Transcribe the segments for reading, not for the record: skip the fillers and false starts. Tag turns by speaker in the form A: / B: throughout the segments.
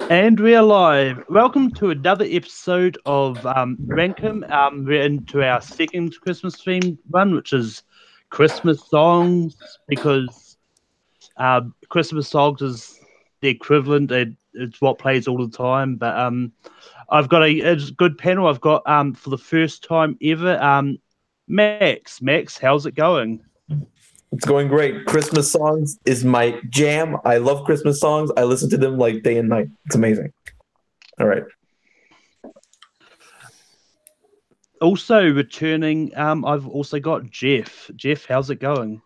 A: And we're live. Welcome to another episode of Rankum. We're into our second Christmas themed one, which is Christmas songs, because Christmas songs is the equivalent. It's what plays all the time. But I've got a good panel. I've got for the first time ever, Max. Max, how's it going?
B: It's going great. Christmas songs is my jam. I love Christmas songs. I listen to them like day and night. It's amazing. All right.
A: Also returning, I've also got Jeff. Jeff, how's it going?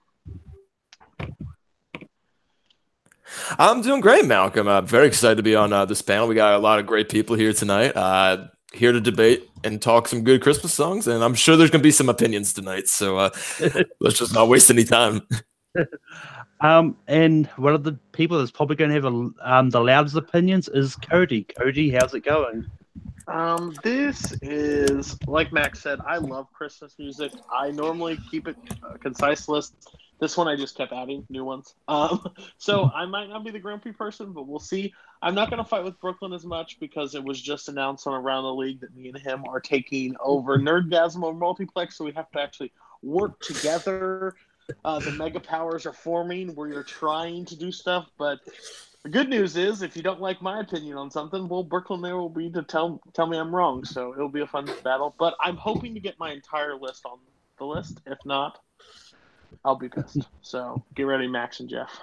C: I'm doing great, Malcolm. I'm very excited to be on this panel. We got a lot of great people here tonight, here to debate and talk some good Christmas songs. And I'm sure there's going to be some opinions tonight. So let's just not waste any time.
A: And one of the people that's probably going to have the loudest opinions is Cody. Cody, how's it going?
D: This is, like Max said, I love Christmas music. I normally keep it a concise list. This one I just kept adding new ones. So I might not be the grumpy person, but we'll see. I'm not going to fight with Brooklyn as much because it was just announced on Around the League that me and him are taking over Nerdgasm or Multiplex, so we have to actually work together. The mega powers are forming where you're trying to do stuff, but the good news is if you don't like my opinion on something, well, Brooklyn there will be to tell me I'm wrong, so it'll be a fun battle. But I'm hoping to get my entire list on the list. If not, I'll be pissed. So get ready, Max and Jeff.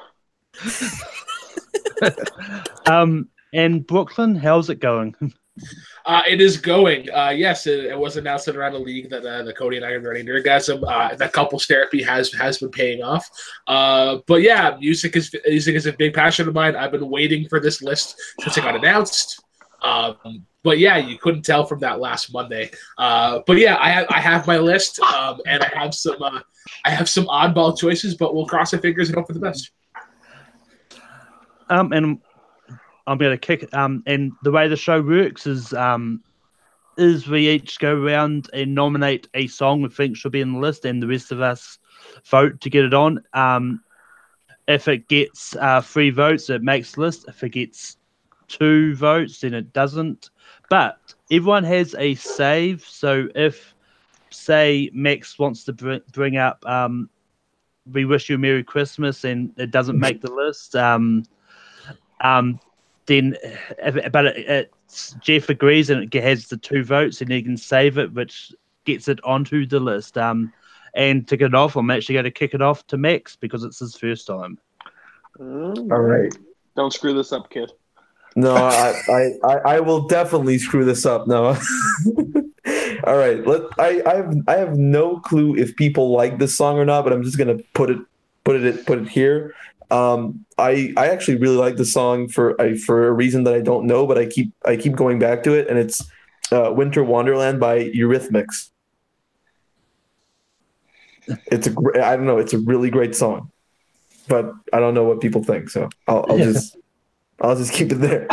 A: And Brooklyn, how's it going?
E: It is going. Yes, it was announced around the league that the Cody and I are running Nerdgasm. That couples therapy has been paying off. But yeah, music is a big passion of mine. I've been waiting for this list since it got announced. But yeah, you couldn't tell from that last Monday. But yeah, I have my list, and I have some oddball choices, but we'll cross our fingers and hope for the best.
A: And I'm going to kick. And the way the show works is we each go around and nominate a song we think should be in the list, and the rest of us vote to get it on. If it gets 3 votes, it makes the list. If it gets 2 votes, then it doesn't. But everyone has a save. So if, say, Max wants to bring up "We Wish You a Merry Christmas" and it doesn't make the list, then, Jeff agrees and it has the 2 votes, and he can save it, which gets it onto the list. And to get it off, I'm actually going to kick it off to Max because it's his first time.
B: All right.
D: Don't screw this up, kid.
B: No, I will definitely screw this up. No. All right. I have no clue if people like this song or not, but I'm just gonna put it here. I actually really like the song for a reason that I don't know, but I keep going back to it, and it's "Winter Wonderland" by Eurythmics. I don't know, it's a really great song, but I don't know what people think, so I'll just keep it there.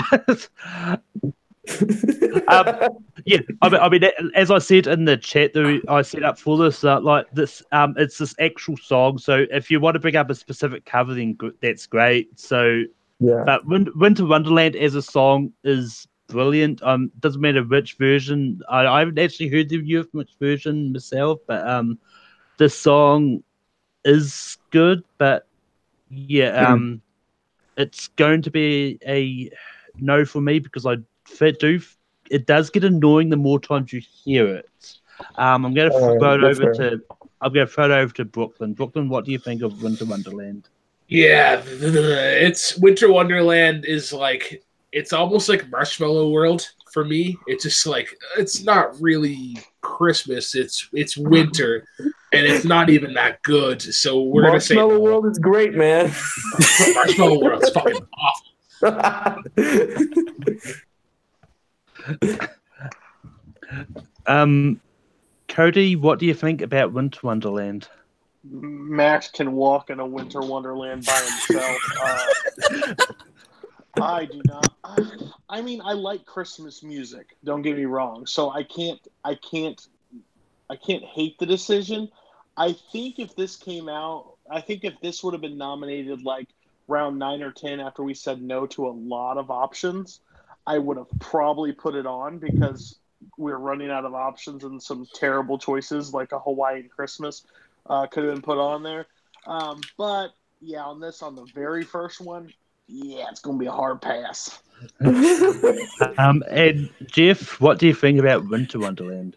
A: Yeah, I mean, as I said in the chat that I set up for this, it's this actual song. So if you want to bring up a specific cover, then that's great. So,
B: Yeah.
A: but Winter Wonderland as a song is brilliant. Doesn't matter which version. I haven't actually heard the Eurythmics version myself, but this song is good. But yeah, it's going to be a no for me because it does get annoying the more times you hear it. I'm going to throw it over to Brooklyn. Brooklyn, what do you think of Winter Wonderland?
E: Yeah, it's Winter Wonderland is like it's almost like Marshmallow World for me. It's just like it's not really Christmas. It's winter, and it's not even that good. So we're gonna say
B: Marshmallow World is great, man.
E: Marshmallow World's fucking awful.
A: Cody, what do you think about Winter Wonderland?
D: Max can walk in a winter wonderland by himself. I do not. I mean, I like Christmas music. Don't get me wrong. So I can't hate the decision. I think if this came out, I think if this would have been nominated like round 9 or 10 after we said no to a lot of options, I would have probably put it on because we're running out of options and some terrible choices like a Hawaiian Christmas could have been put on there. But yeah, on the very first one, yeah, it's going to be a hard pass.
A: And Jeff, what do you think about Winter Wonderland?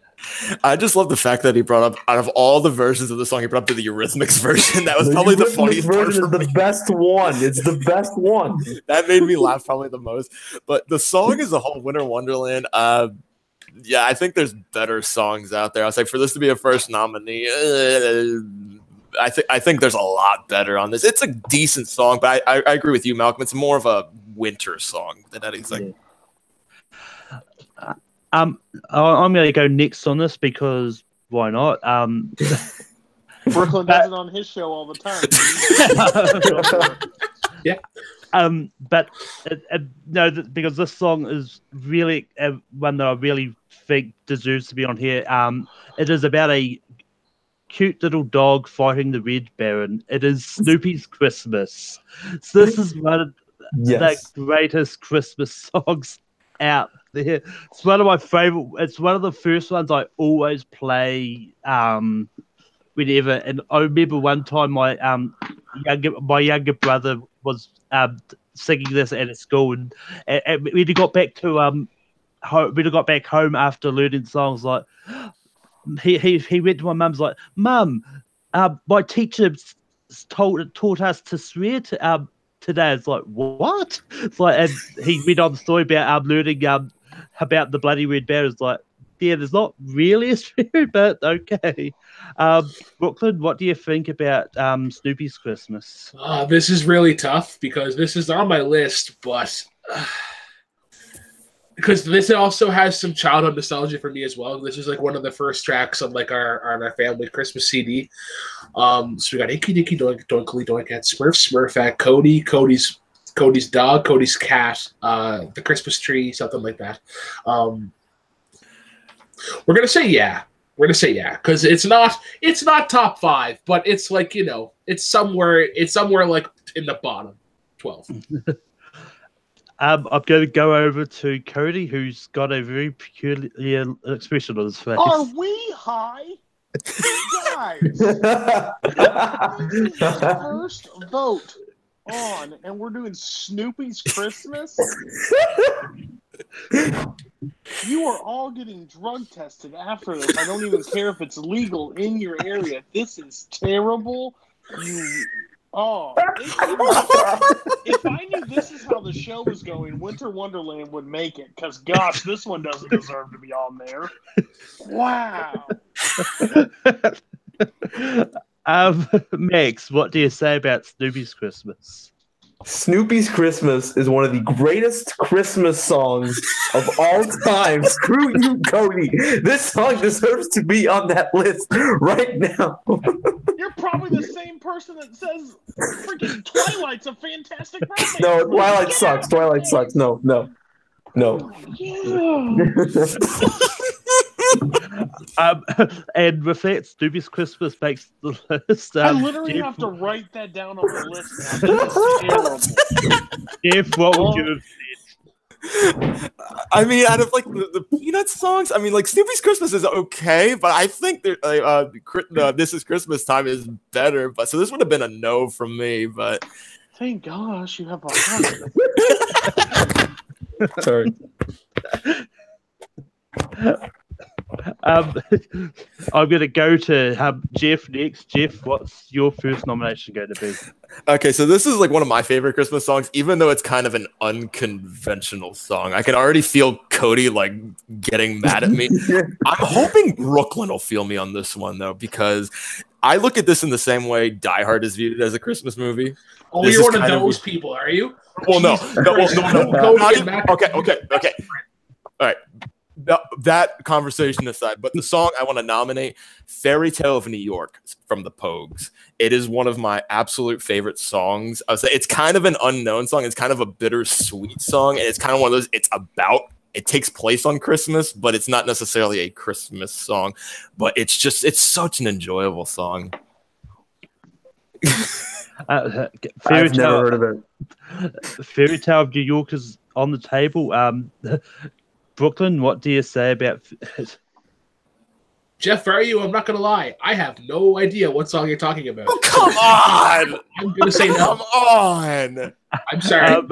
C: I just love the fact that he brought up, out of all the versions of the song, he brought up to the Eurythmics version. That was probably the funniest
B: version
C: part.
B: Is the best one. It's the best one.
C: That made me laugh probably the most. But the song as a whole, Winter Wonderland, yeah, I think there's better songs out there. I was like, for this to be a first nominee, I think there's a lot better on this. It's a decent song, but I agree with you, Malcolm. It's more of a winter song than anything.
A: Yeah. I'm going to go next on this because why not?
D: Brooklyn does it on his show all the time.
E: Yeah.
A: But no, because this song is really one that I really think deserves to be on here. It is about a cute little dog fighting the Red Baron. It is Snoopy's Christmas. So this is one of the greatest Christmas songs out there. It's one of my favorite. It's one of the first ones I always play whenever. And I remember one time my younger brother was singing this at school, and when he got back to when he got back home after learning songs, like he went to my mum's like, "Mum, my teacher taught us to swear today." It's like, what? It's like, and he went on the story about learning about the bloody Red Baron. It's like, yeah, there's not really a swear, but okay. Brooklyn, what do you think about Snoopy's Christmas?
E: This is really tough because this is on my list, but because this also has some childhood nostalgia for me as well. This is like one of the first tracks on like our family Christmas CD. So we got Inky Dinky Doink Doinkly Doinkat, Smurfette, Cody's dog, Cody's cat, the Christmas tree, something like that. We're gonna say yeah. We're gonna say yeah because it's not top 5, but it's like it's somewhere like in the bottom 12.
A: I'm going to go over to Cody, who's got a very peculiar expression on his face.
D: Are we high? Guys, this is the first vote on, and we're doing Snoopy's Christmas? You are all getting drug tested after this. I don't even care if it's legal in your area. This is terrible. If I knew this is how the show was going, Winter Wonderland would make it. Because, gosh, this one doesn't deserve to be on there. Wow.
A: Max, what do you say about Snoopy's Christmas?
B: Snoopy's Christmas is one of the greatest Christmas songs of all time. Screw you, Cody. This song deserves to be on that list right now.
D: You're probably the same person that says freaking Twilight's a fantastic romance.
B: No, Twilight sucks. Twilight sucks. No.
A: And with that, Snoopy's Christmas makes the list.
D: I literally have to write that down on the list now. This is terrible.
A: Jeff, what would you have said?
C: I mean, out of like the Peanuts songs, I mean, like Snoopy's Christmas is okay, but I think This Is Christmas Time is better. But so this would have been a no from me. But
D: thank gosh you have a heart.
B: Sorry.
A: I'm going to go to Jeff next. Jeff, what's your first nomination going to be?
C: Okay, so this is like one of my favorite Christmas songs, even though it's kind of an unconventional song. I can already feel Cody like getting mad at me. I'm hoping Brooklyn will feel me on this one though, because I look at this in the same way Die Hard is viewed as a Christmas movie.
E: Oh, you're one of those people, are you?
C: Well, no. Okay. All right. That conversation aside, but the song I want to nominate, Fairy Tale of New York from the Pogues. It is one of my absolute favorite songs. I would say it's kind of an unknown song. It's kind of a bittersweet song, and it's kind of one of those, it takes place on Christmas, but it's not necessarily a Christmas song. But it's such an enjoyable song.
B: I've never heard of it.
A: Fairy Tale of New York is on the table. Brooklyn, what do you say about?
E: Jeff, are you? I'm not gonna lie. I have no idea what song you're talking about.
C: Oh, come on!
E: I'm gonna say no.
C: Come on!
E: I'm sorry.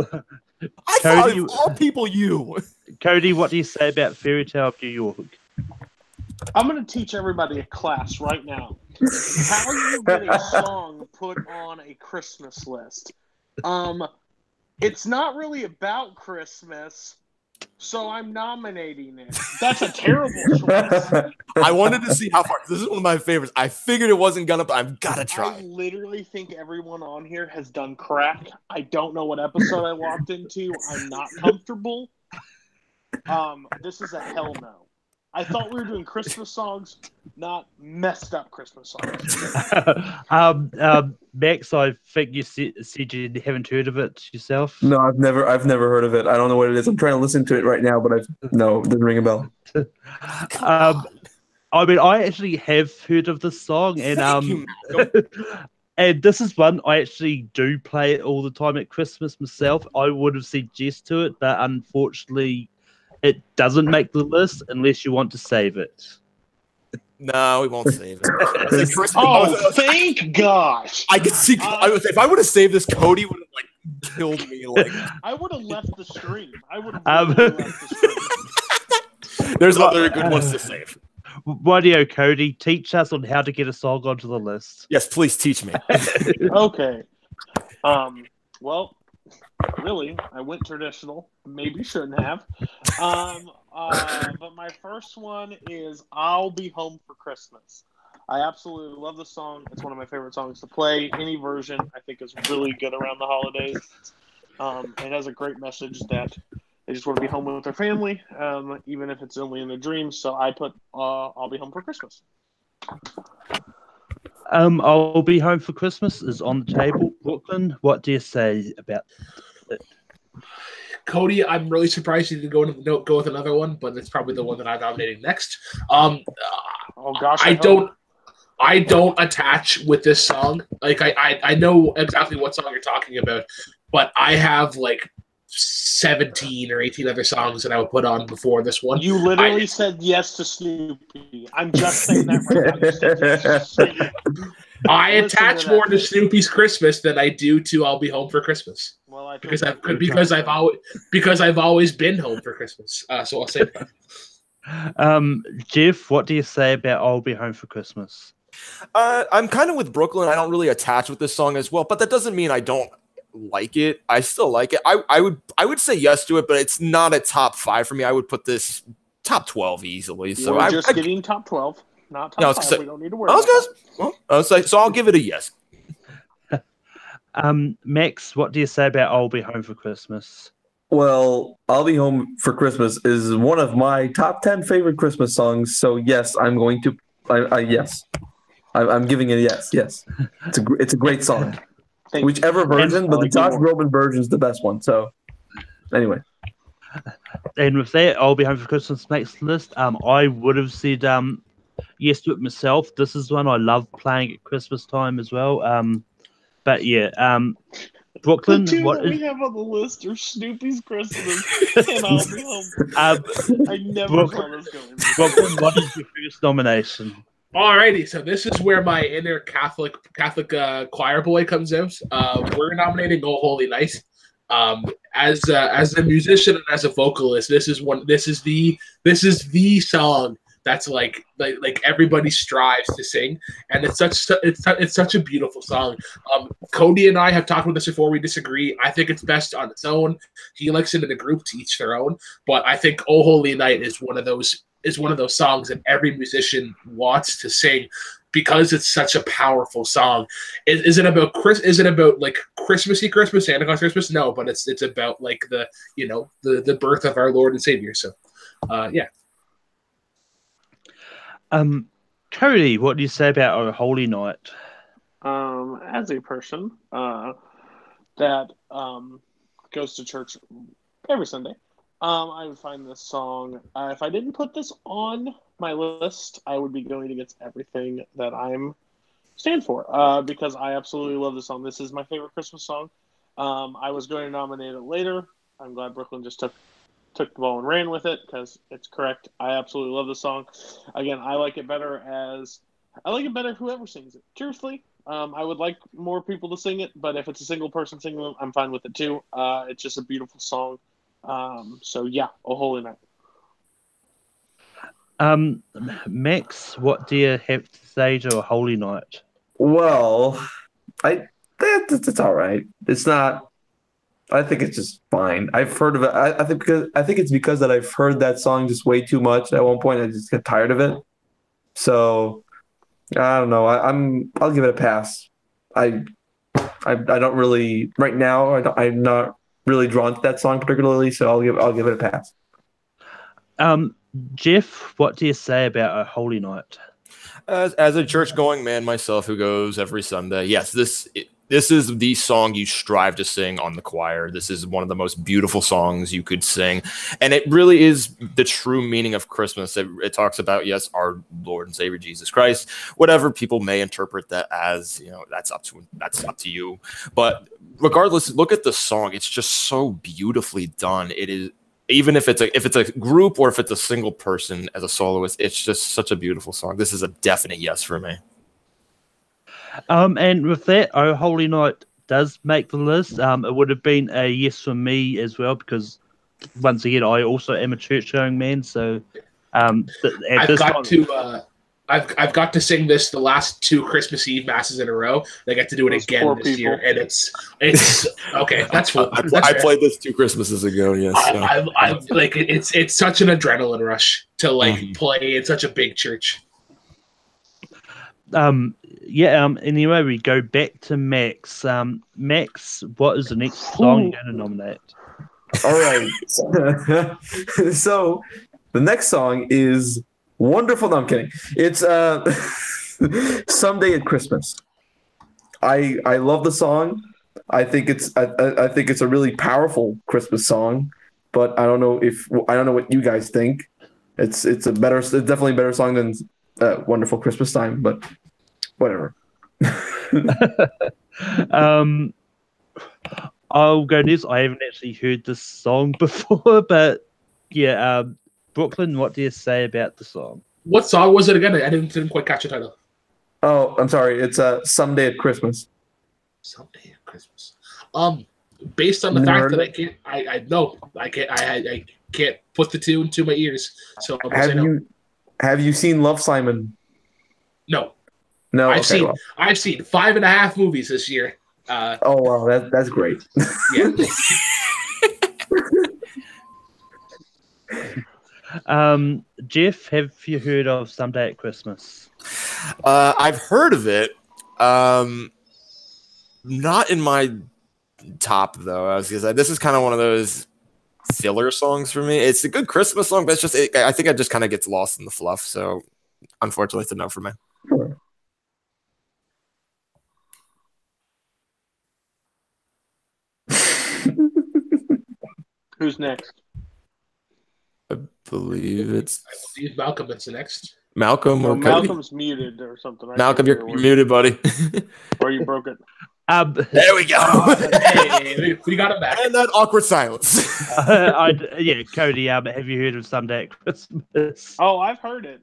C: I thought of all people you.
A: Cody, what do you say about Fairy Tale of New York?
D: I'm going to teach everybody a class right now. How you get a song put on a Christmas list. It's not really about Christmas, so I'm nominating it. That's a terrible choice.
C: I wanted to see how far. This is one of my favorites. I figured it wasn't gonna, but I've got to try.
D: I literally think everyone on here has done crack. I don't know what episode I walked into. I'm not comfortable. This is a hell no. I thought we were doing Christmas songs, not messed up Christmas songs.
A: Max, I think you said you haven't heard of it yourself.
B: No, I've never heard of it. I don't know what it is. I'm trying to listen to it right now, but it doesn't ring a bell.
A: I mean, I actually have heard of this song, and and this is one I actually do play it all the time at Christmas myself. I would have said yes to it, but unfortunately, it doesn't make the list unless you want to save it.
C: No, we won't save it.
D: Oh, thank gosh!
C: I could see. If I would have saved this, Cody would have killed me.
D: I would have left the stream. I would have left the stream.
C: There's other good ones to save.
A: Rightio, Cody, teach us on how to get a song onto the list.
C: Yes, please teach me.
D: Okay. Well, really, I went traditional. Maybe shouldn't have. But my first one is "I'll Be Home for Christmas." I absolutely love the song. It's one of my favorite songs to play. Any version I think is really good around the holidays. It has a great message that they just want to be home with their family, even if it's only in their dreams. So I put "I'll Be Home for Christmas."
A: I'll Be Home for Christmas is on the table. Brooklyn, what do you say about it?
E: Cody, I'm really surprised you didn't go with another one, but it's probably the one that I'm nominating next. Oh
D: gosh,
E: I don't attach with this song. Like I know exactly what song you're talking about, but I have like 17 or 18 other songs that I would put on before this one.
D: You literally said yes to Snoopy. I'm just saying that right now.
E: I attach more to Snoopy's Christmas than I do to "I'll Be Home for Christmas."
D: Well,
E: because I've always been home for Christmas. So I'll say that.
A: Jeff, what do you say about "I'll Be Home for Christmas"?
C: I'm kind of with Brooklyn. I don't really attach with this song as well, but that doesn't mean I don't like it. I still like it. I would say yes to it, but it's not a top 5 for me. I would put this top 12 easily. So
D: we're just getting top 12, not top 5. We don't need to worry.
C: So I'll give it a yes.
A: Max, what do you say about "I'll Be Home for Christmas"?
B: Well, "I'll Be Home for Christmas" is one of my top 10 favorite Christmas songs. So yes, I'm going to. Yes, I'm giving it a yes. Yes, it's a great song. Whichever version, but the Josh Groban version is the best one. So anyway.
A: And with that, "I'll Be Home for Christmas" makes the list. I would have said yes to it myself. This is one I love playing at Christmas time as well. But yeah, Brooklyn,
D: the two
A: what
D: that we have on the list are Snoopy's Christmas and "I'll Be Home." I never saw this going.
A: Brooklyn, what is your first nomination?
E: Alrighty, so this is where my inner Catholic choir boy comes out. We're nominating "Oh Holy Night." As a musician and as a vocalist, this is the song that's like everybody strives to sing, and it's such a beautiful song. Cody and I have talked about this before. We disagree. I think it's best on its own. He likes it in a group to each their own, but I think "Oh Holy Night" is one of those songs that every musician wants to sing because it's such a powerful song. Is it about like Christmassy Christmas, Santa Claus Christmas? No, but it's about like the birth of our Lord and Savior. So yeah.
A: Cody, what do you say about "Oh Holy Night"?
D: As a person that goes to church every Sunday, I would find this song. If I didn't put this on my list, I would be going against everything that I'm stand for because I absolutely love this song. This is my favorite Christmas song. I was going to nominate it later, I'm glad Brooklyn just took the ball and ran with it because it's correct. I absolutely love the song. Again, I like it better whoever sings it. Truthfully, I would like more people to sing it, but if it's a single person singing it, I'm fine with it too. It's just a beautiful song. So yeah, Oh Holy Night.
A: Max, what do you have to say to A Holy Night?
B: Well, it's all right. It's not. I think it's just fine. I've heard of it. I think it's because that I've heard that song just way too much. At one point, I just get tired of it. So I don't know. I'll give it a pass. I don't really right now. I'm not really drawn to that song particularly. So I'll give it a pass.
A: Jeff, what do you say about A Holy Night?
C: As a church-going man myself who goes every Sunday, yes, this is the song you strive to sing on the choir. This is one of the most beautiful songs you could sing, and it really is the true meaning of Christmas. It talks about, yes, our Lord and Savior Jesus Christ. Whatever people may interpret that as, that's up to you. But regardless, look at the song; it's just so beautifully done. It is. Even if it's a group or if it's a single person as a soloist, it's just such a beautiful song. This is a definite yes for me.
A: And with that, Oh Holy Night does make the list. It would have been a yes for me as well because, once again, I also am a church-going man. So,
E: I've got to sing this the last 2 Christmas Eve masses in a row. I get to do it again this year, and it's okay. That's full.
C: I played this 2 Christmases ago. Yes,
E: I like it's such an adrenaline rush to play in such a big church.
A: Anyway, we go back to Max. Max, what is the next song you're going to nominate?
B: All right. So the next song is wonderful. No, I'm kidding. It's Someday at Christmas. I love the song. I think it's a really powerful Christmas song, but I don't know what you guys think. It's definitely a better song than Wonderful Christmas Time, but whatever.
A: I'll go this. I haven't actually heard this song before, but yeah, Brooklyn, what do you say about the song?
E: What song was it again? I didn't quite catch the title.
B: Oh, I'm sorry. It's Someday at Christmas.
E: Someday at Christmas. Based on the fact that I can't put the tune to my ears. So
B: have you seen Love, Simon?
E: No.
B: No.
E: I've seen 5.5 movies this year.
B: Oh wow, that's great.
E: Yeah.
A: Jeff, have you heard of Someday at Christmas?
C: I've heard of it. Not in my top though. I was gonna say this is kind of one of those filler songs for me. It's a good Christmas song, but it's just I think it just kind of gets lost in the fluff. So unfortunately, it's a no for me.
B: Sure.
D: Who's next?
C: I believe
E: Malcolm is next.
C: Malcolm or
D: Malcolm's muted or something.
C: Malcolm, you're muted, buddy.
D: Or you broke it.
C: There we go.
E: Hey, we got it back.
C: And that awkward silence.
A: Cody, have you heard of Someday at Christmas?
D: Oh, I've heard it.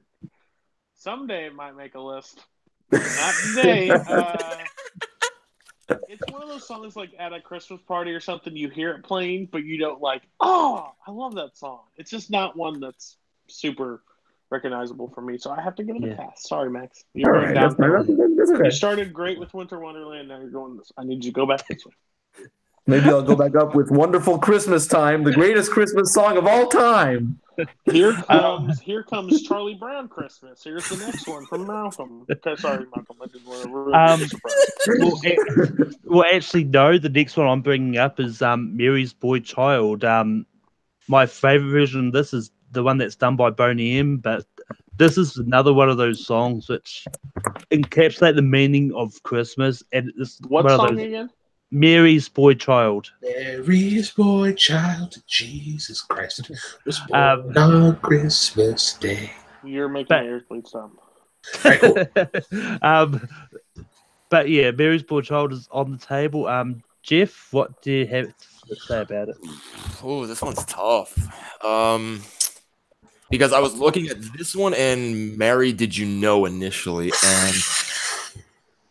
D: Someday it might make a list. Not today. It's one of those songs like at a Christmas party or something, you hear it playing, but you don't I love that song. It's just not one that's super recognizable for me, so I have to give it a pass. Sorry, Max. You're
B: all right, that's okay.
D: You started great with Winter Wonderland, now you're going this. I need you to go back this way.
B: Maybe I'll go back up with Wonderful Christmas Time, the greatest Christmas song of all time.
D: Here comes Charlie Brown Christmas. Here's the next one from Malcolm. Okay, sorry, Malcolm. I didn't want to ruin the surprise.
A: Well, actually, no. The next one I'm bringing up is Mary's Boy Child. My favorite version of this is the one that's done by Boney M, but this is another one of those songs which encapsulate the meaning of Christmas. And it's
D: what song again?
A: Mary's Boy Child.
E: Mary's Boy Child, Jesus Christ, was born on Christmas Day.
D: You're making my ears bleed some.
E: Right, cool.
A: But yeah, Mary's Boy Child is on the table. Jeff, what do you have to say about it?
C: Oh, this one's tough. Because I was looking at this one and Mary Did You Know initially, and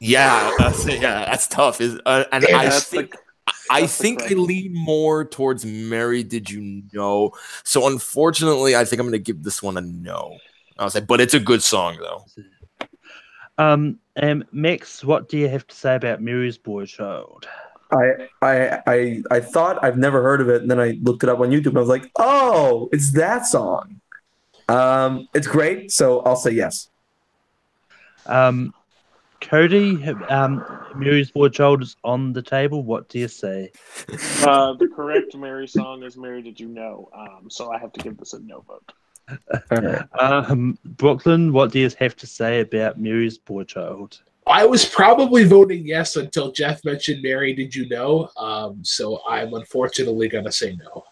C: that's tough. I think I lean more towards Mary Did You Know. So unfortunately, I think I'm going to give this one a no. I'll say, but it's a good song though.
A: Max, what do you have to say about Mary's Boy Child?
B: I thought I've never heard of it, and then I looked it up on YouTube and I was like, oh, it's that song. It's great, so I'll say yes.
A: Cody, Mary's Boy Child is on the table. What do you say?
D: The correct Mary song is Mary Did You Know? So I have to give this a no vote.
A: Brooklyn, what do you have to say about Mary's Boy Child?
E: I was probably voting yes until Jeff mentioned Mary Did You Know? So I'm unfortunately going to say no.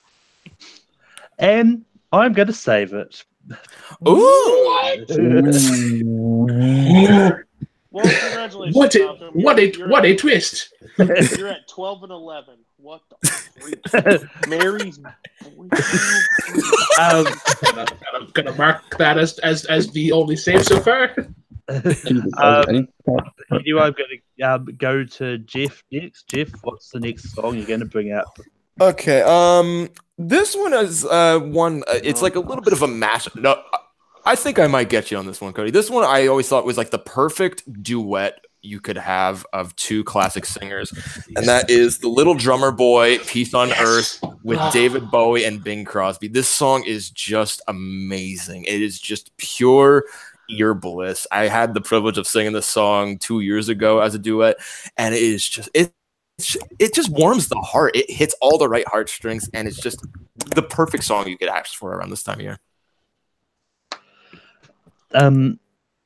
A: And I'm going to save it.
C: Ooh!
D: Well, congratulations, Malcolm.
E: What a twist!
D: You're at 12 and 11. What the freak? Mary's
E: I'm gonna mark that as the only save so far.
A: I'm going to go to Jeff next. Jeff, what's the next song you're going to bring up?
C: Okay. This one is one. It's like a little bit of a mashup. No, I think I might get you on this one, Cody. This one I always thought was like the perfect duet you could have of two classic singers, and that is The Little Drummer Boy, Peace on Earth, with David Bowie and Bing Crosby. This song is just amazing. It is just pure ear bliss. I had the privilege of singing this song 2 years ago as a duet, and it is just it just warms the heart. It hits all the right heartstrings, and it's just the perfect song you could ask for around this time of year.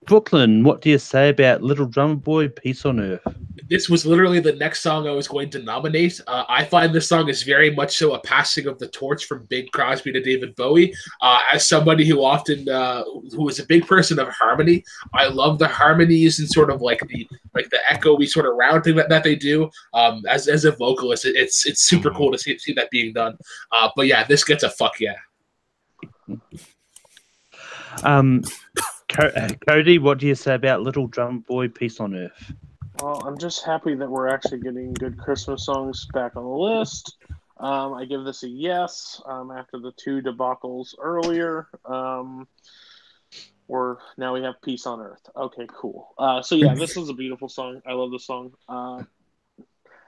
A: Brooklyn, what do you say about Little Drummer Boy, Peace on Earth?
E: This was literally the next song I was going to nominate. I find this song is very much so a passing of the torch from Bing Crosby to David Bowie. As somebody who often, who is a big person of harmony, I love the harmonies and sort of like the echoey sort of rounding that they do. As a vocalist, it's super cool to see that being done. But yeah, this gets a fuck yeah.
A: Cody, what do you say about Little Drummer Boy, Peace on Earth?
D: Well, I'm just happy that we're actually getting good Christmas songs back on the list. I give this a yes after the two debacles earlier. Now we have Peace on Earth. Okay, cool. So yeah, this is a beautiful song. I love this song.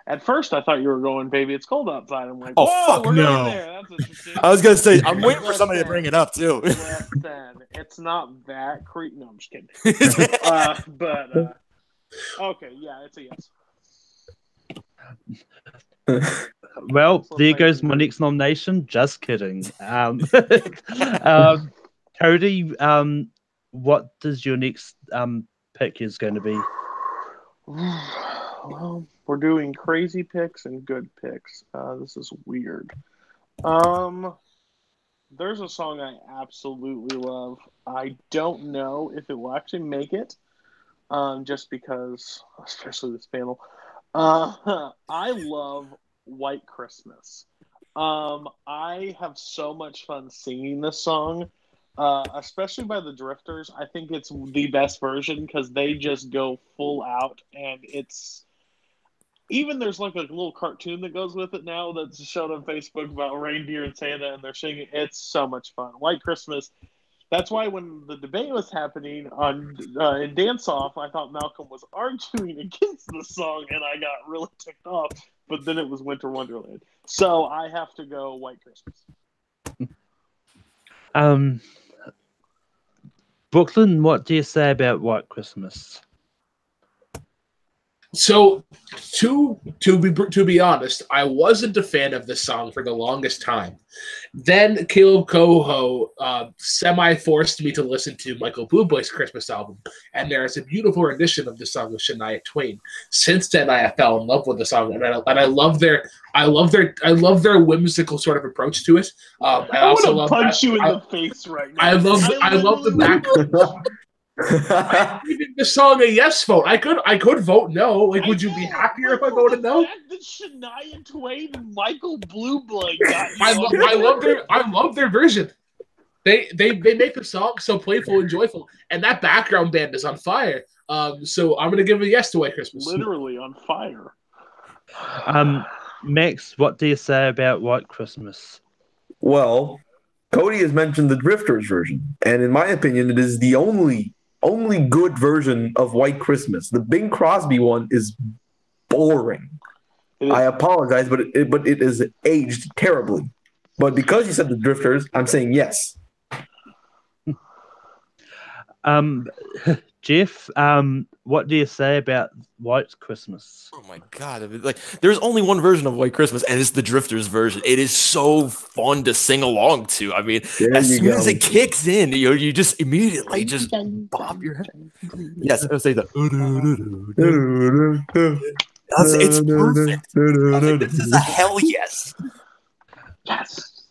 D: At first, I thought you were going, "Baby, It's Cold Outside." I'm like,
C: "Oh
D: whoa,
C: fuck no!"
D: There. That's interesting.
C: I was gonna say, I'm waiting for somebody to bring it up too.
D: It's not that creepy. No, I'm just kidding. Okay, yeah, it's a yes.
A: Well, there goes my next nomination. Just kidding. Cody, what does your next pick is going to be?
D: Well, we're doing crazy picks and good picks. This is weird. There's a song I absolutely love. I don't know if it will actually make it, just because, especially this panel. I love White Christmas. I have so much fun singing this song, especially by the Drifters. I think it's the best version because they just go full out, and it's even there's like a little cartoon that goes with it now that's shown on Facebook about reindeer and Santa, and they're singing. It's so much fun. White Christmas. That's why when the debate was happening on in Dance Off, I thought Malcolm was arguing against the song, and I got really ticked off. But then it was Winter Wonderland, so I have to go White Christmas.
A: Brooklyn, what do you say about White Christmas?
E: So, to be honest, I wasn't a fan of this song for the longest time. Then Caleb Coho semi-forced me to listen to Michael Bublé's Christmas album, and there is a beautiful rendition of the song with Shania Twain. Since then, I fell in love with the song, and I love their whimsical sort of approach to it.
D: I want to punch you in the face right now.
E: I love the back. I'm giving the song a yes vote. I could vote no. Like, would you be happier if I voted no?
D: The fact that Shania Twain and Michael Bublé got
E: I love their version. They make the song so playful and joyful, and that background band is on fire. So I'm gonna give a yes to White Christmas.
D: Literally on fire.
A: Max, what do you say about White Christmas?
B: Well, Cody has mentioned the Drifters version, and in my opinion, it is the only good version of White Christmas. The Bing Crosby one is boring. I apologize, but it is aged terribly. But because you said the Drifters, I'm saying yes.
A: Jeff, what do you say about White Christmas?
C: Oh my god! Like, there's only one version of White Christmas, and it's the Drifters version. It is so fun to sing along to. I mean, as soon as it kicks in, you just immediately just bob your head. Yes, I would say that. It's perfect. Like, this is a hell yes.
D: Yes.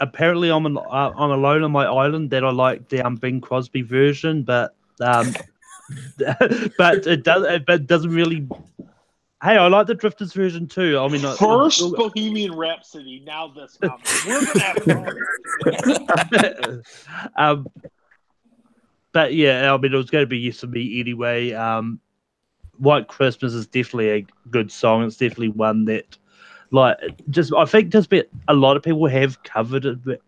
A: Apparently, I'm alone on my island that I like the Bing Crosby version, but but it doesn't really. Hey, I like the Drifters version too. I mean,
D: first Bohemian Rhapsody, now this album. We're gonna have
A: but yeah, I mean, it was going to be yes for me anyway. White Christmas is definitely a good song. It's definitely one that, like, I think a lot of people have covered it. But,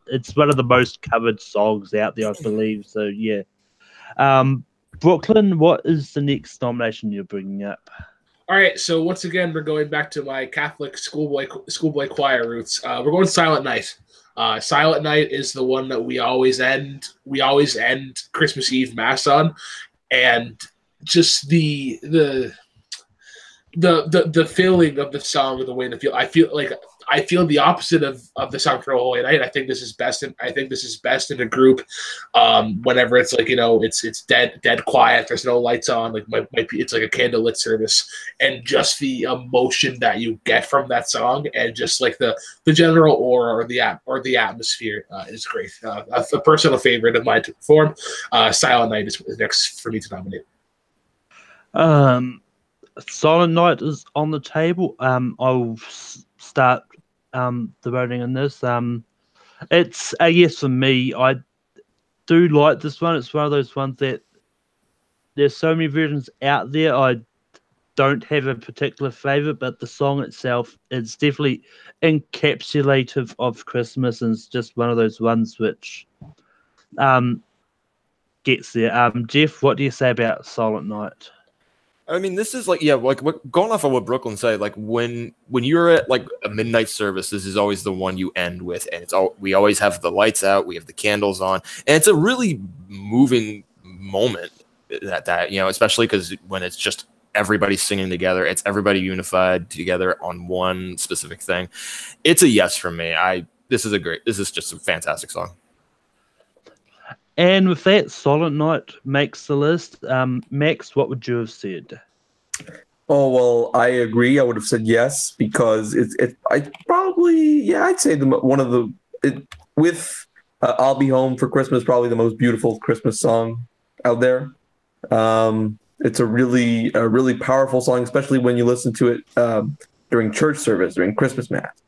A: it's one of the most covered songs out there, I believe. So yeah. Brooklyn, what is the next nomination you're bringing up?
E: All right, so once again, we're going back to my Catholic schoolboy choir roots. We're going Silent Night. Silent Night is the one that we always end Christmas Eve Mass on, and just the feeling of the song, the way to feel. I feel the opposite of the song for Holy Night. I think this is best in a group. Whenever it's like, it's dead quiet. There's no lights on. Like it's like a candlelit service, and just the emotion that you get from that song, and just like the general aura or the atmosphere is great. A personal favorite of mine to perform. Silent Night is next for me to nominate.
A: Silent Night is on the table. I'll start the voting on this. It's a yes for me. I do like this one. It's one of those ones that there's so many versions out there. I don't have a particular favorite, but the song itself is definitely encapsulative of Christmas, and it's just one of those ones which gets there. Jeff, what do you say about Silent Night?
C: I mean, this is like going off of what Brooklyn said. Like when you're at like a midnight service, this is always the one you end with, and we always have the lights out, we have the candles on, and it's a really moving moment. That especially because when it's just everybody singing together, it's everybody unified together on one specific thing. It's a yes from me. This is just a fantastic song.
A: And with that, Silent Night makes the list. Max, what would you have said?
B: Oh, well, I agree. I would have said yes, because I'd say with I'll Be Home for Christmas, probably the most beautiful Christmas song out there. It's a really powerful song, especially when you listen to it during church service, during Christmas Mass.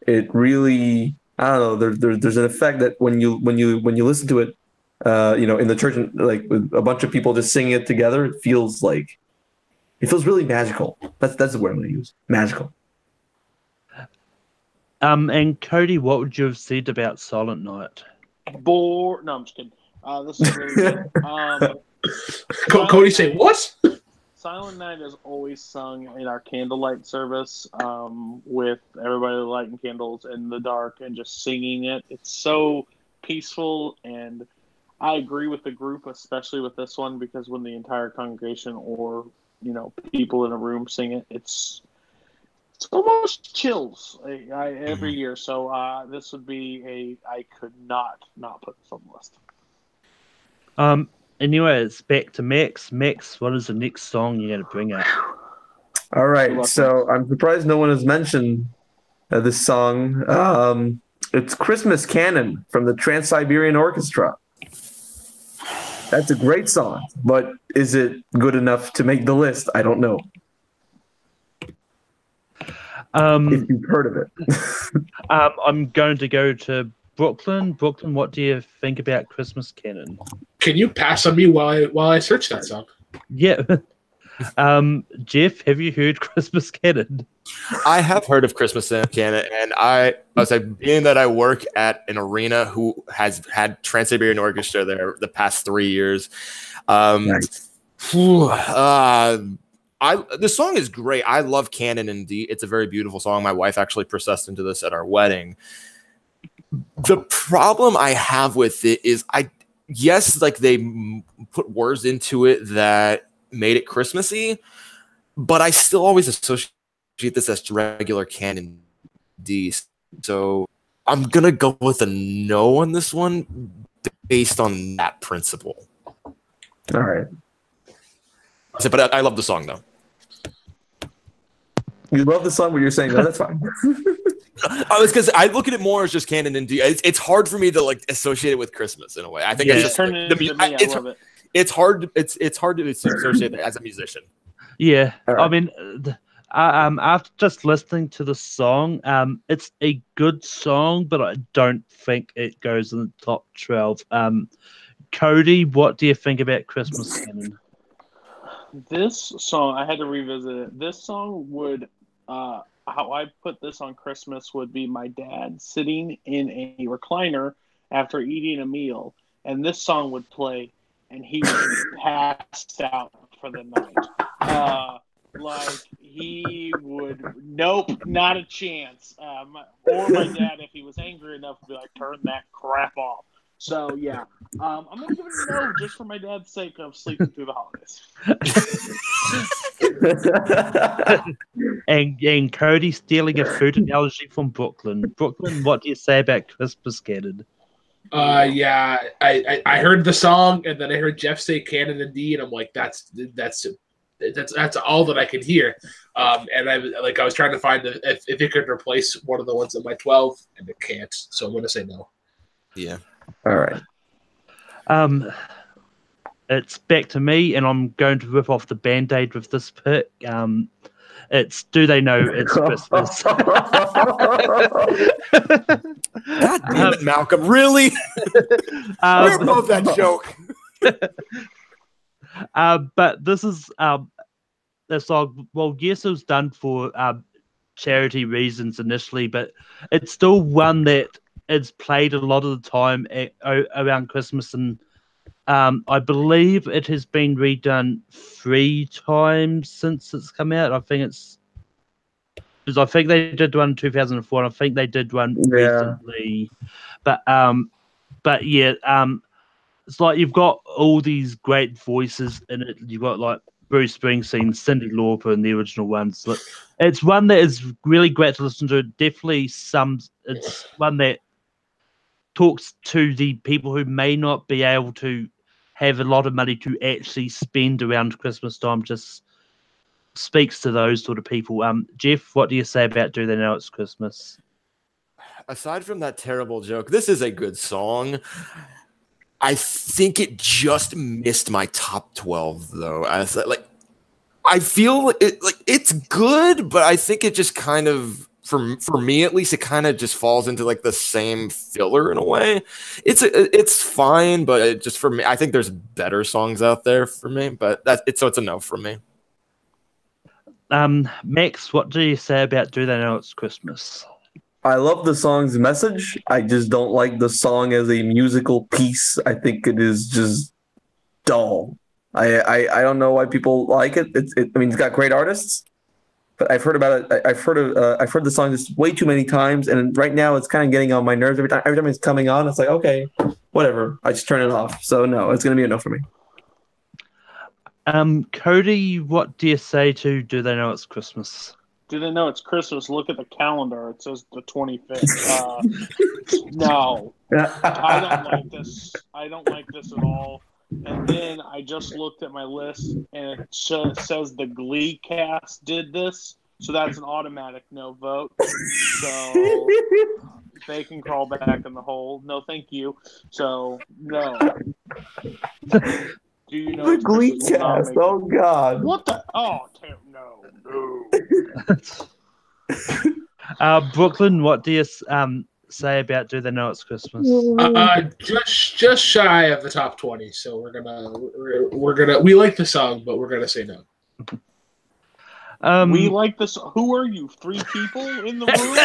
B: It really, I don't know, there's an effect that when you listen to it, in the church, like with a bunch of people just singing it together, it feels really magical. That's the word I'm going to use. Magical.
A: And Cody, what would you have said about Silent Night?
D: No, I'm just kidding. This is really good.
E: Cody, say what?
D: Silent Night is always sung in our candlelight service, with everybody lighting candles in the dark and just singing it. It's so peaceful, and I agree with the group, especially with this one, because when the entire congregation or people in a room sing it, it's almost chills every year. So this would be I could not put this on the list.
A: Anyway, it's back to Max. Max, what is the next song you're going to bring up?
B: All right, so I'm surprised no one has mentioned this song. It's Christmas Canon from the Trans-Siberian Orchestra. That's a great song, but is it good enough to make the list? I don't know. If you've heard of it.
A: I'm going to go to Brooklyn. Brooklyn, what do you think about Christmas Canon?
E: Can you pass on me while I search that song?
A: Yeah. Jeff, have you heard Christmas Canon?
C: I have heard of Christmas Canon, and I was like, being that I work at an arena who has had Trans-Siberian Orchestra there the past 3 years.
B: Nice.
C: The song is great. I love Canon and D. It's a very beautiful song. My wife actually processed into this at our wedding. The problem I have with it is yes, like they put words into it that made it Christmassy, but I still always associate this as regular Canon D. So I'm gonna go with a no on this one based on that principle.
B: All right.
C: But I love the song though.
B: You love the song, but you're saying no. That's fine.
C: It's because I look at it more as just Canon and D. It's hard for me to like associate it with Christmas in a way. I think it's just
D: turn it into me. I love it.
C: It's hard. It's hard to associate it as a musician.
A: Yeah,
B: right.
A: I mean, after just listening to the song, it's a good song, but I don't think it goes in the top 12. Cody, what do you think about Christmas Canon?
D: This song, I had to revisit it. This song would, how I put this on Christmas would be my dad sitting in a recliner after eating a meal, and this song would play, and he would be passed out for the night. Like he would, nope, not a chance. Or my dad, if he was angry enough, would be like, turn that crap off. So yeah, I'm gonna give it a no just for my dad's sake of sleeping through the holidays.
A: and Cody stealing a food analogy from Brooklyn. Brooklyn, what do you say about Christmas Canon?
E: Yeah, I heard the song, and then I heard Jeff say Canon and D, and I'm like, that's all that I could hear. And I was trying to find if it could replace one of the ones in my 12, and it can't. So I'm gonna say no.
C: Yeah.
B: All right.
A: It's back to me, and I'm going to rip off the Band-Aid with this pick. It's Do They Know It's Christmas?
C: God damn it, Malcolm! Really? We're above that joke.
A: But this is the song. Well, yes, it was done for charity reasons initially, but it's still one that is played a lot of the time around Christmas, and I believe it has been redone 3 times since it's come out. I think they did one in 2004, and I think they did one recently. But yeah, it's like you've got all these great voices in it. You've got like Bruce Springsteen, Cyndi Lauper, and the original ones. It's one that is really great to listen to. Definitely it's one that talks to the people who may not be able to have a lot of money to actually spend around Christmas time. Just speaks to those sort of people. Jeff, what do you say about Do They Know It's Christmas?
C: Aside from that terrible joke, this is a good song. I think it just missed my top 12 though. I feel it's good, but I think it just kind of, for me at least, it kind of just falls into like the same filler in a way. It's fine, but it just, for me, I think there's better songs out there for me. But it's a no for me.
A: Max, what do you say about Do They Know It's Christmas?
B: I love the song's message. I just don't like the song as a musical piece. I think it is just dull. I don't know why people like it. I mean, it's got great artists, but I've heard about it. I've heard the song just way too many times, and right now it's kind of getting on my nerves every time it's coming on. It's like, okay, whatever. I just turn it off. So no, it's gonna be a no for me.
A: Cody, what do you say to Do They Know It's Christmas?
D: Do they know it's Christmas? Look at the calendar. It says the 25th. No, I don't like this. I don't like this at all. And then I just looked at my list, and it says the Glee cast did this, so that's an automatic no vote. So they can crawl back in the hole. No, thank you. So no. Do you know
B: The
D: it's
B: Glee
D: Christmas will not
B: cast.
D: make
B: Oh God.
D: What the? Oh, no.
B: Brooklyn,
A: What do you say about Do They Know It's Christmas?
E: Just shy of the top 20. So we're gonna we like the song, but we're gonna say no.
D: We like this. Who are you? 3 people in the room?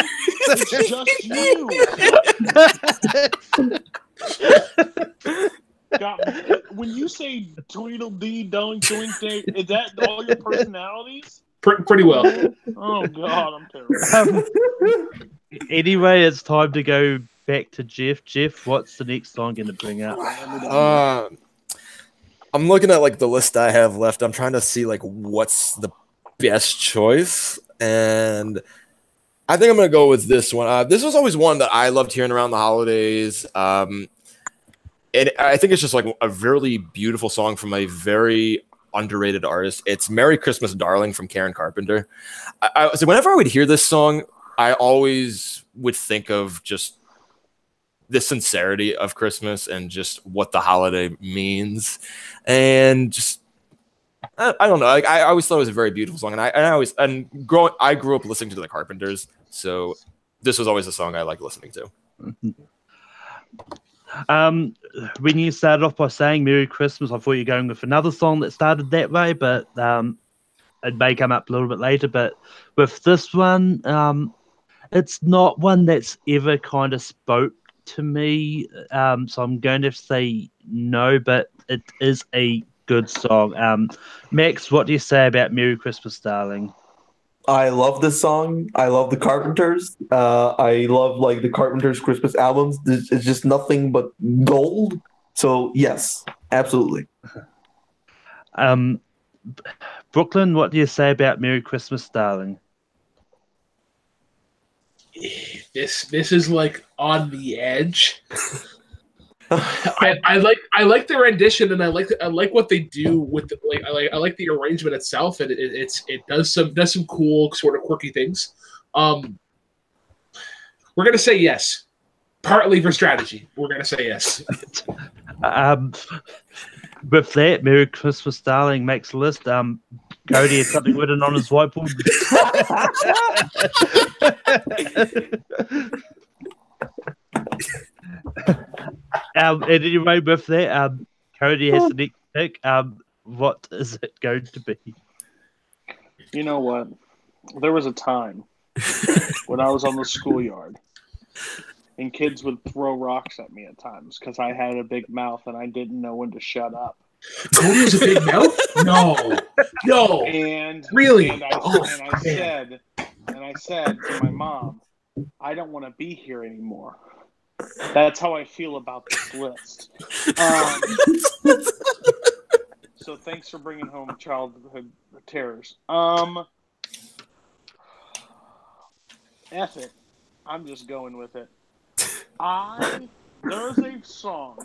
D: It's just you. God, when you say Tweedledee, doink, doink, day, is that all your personalities?
E: Pretty well.
D: Oh God, I'm terrible.
A: Anyway, it's time to go back to Jeff. Jeff, what's the next song going to bring up?
C: I'm looking at like the list I have left. I'm trying to see like what's the best choice, and I think I'm gonna go with this one. This was always one that I loved hearing around the holidays. And I think it's just like a really beautiful song from a very underrated artist. It's "Merry Christmas, Darling" from Karen Carpenter. So whenever I would hear this song, I always would think of just the sincerity of Christmas and just what the holiday means, and just I don't know. Like, I always thought it was a very beautiful song, and I grew up listening to the Carpenters, so this was always a song I liked listening to.
A: When you started off by saying Merry Christmas, I thought you were going with another song that started that way, but it may come up a little bit later. But with this one, it's not one that's ever kind of spoke to me, so I'm going to say no, but it is a good song. Max, what do you say about Merry Christmas, Darling?
B: I love this song. I love the Carpenters. I love like the Carpenters Christmas albums. It's just nothing but gold. So yes, absolutely.
A: Brooklyn, what do you say about Merry Christmas, Darling?
E: This is like on the edge. I like the rendition, and I like what they do with I like the arrangement itself, and it does some cool sort of quirky things. We're gonna say yes, partly for strategy. We're gonna say yes.
A: With that, Merry Christmas, Darling makes a list. Cody had something written on his whiteboard. Anyway, with that, Cody has the next pick. What is it going to be?
D: You know what? There was a time when I was on the schoolyard, and kids would throw rocks at me at times because I had a big mouth and I didn't know when to shut up.
E: Cody has a big mouth? No.
D: And
E: really?
D: And I said to my mom, I don't want to be here anymore. That's how I feel about this list. So thanks for bringing home childhood terrors. F it. I'm just going with it. There's a song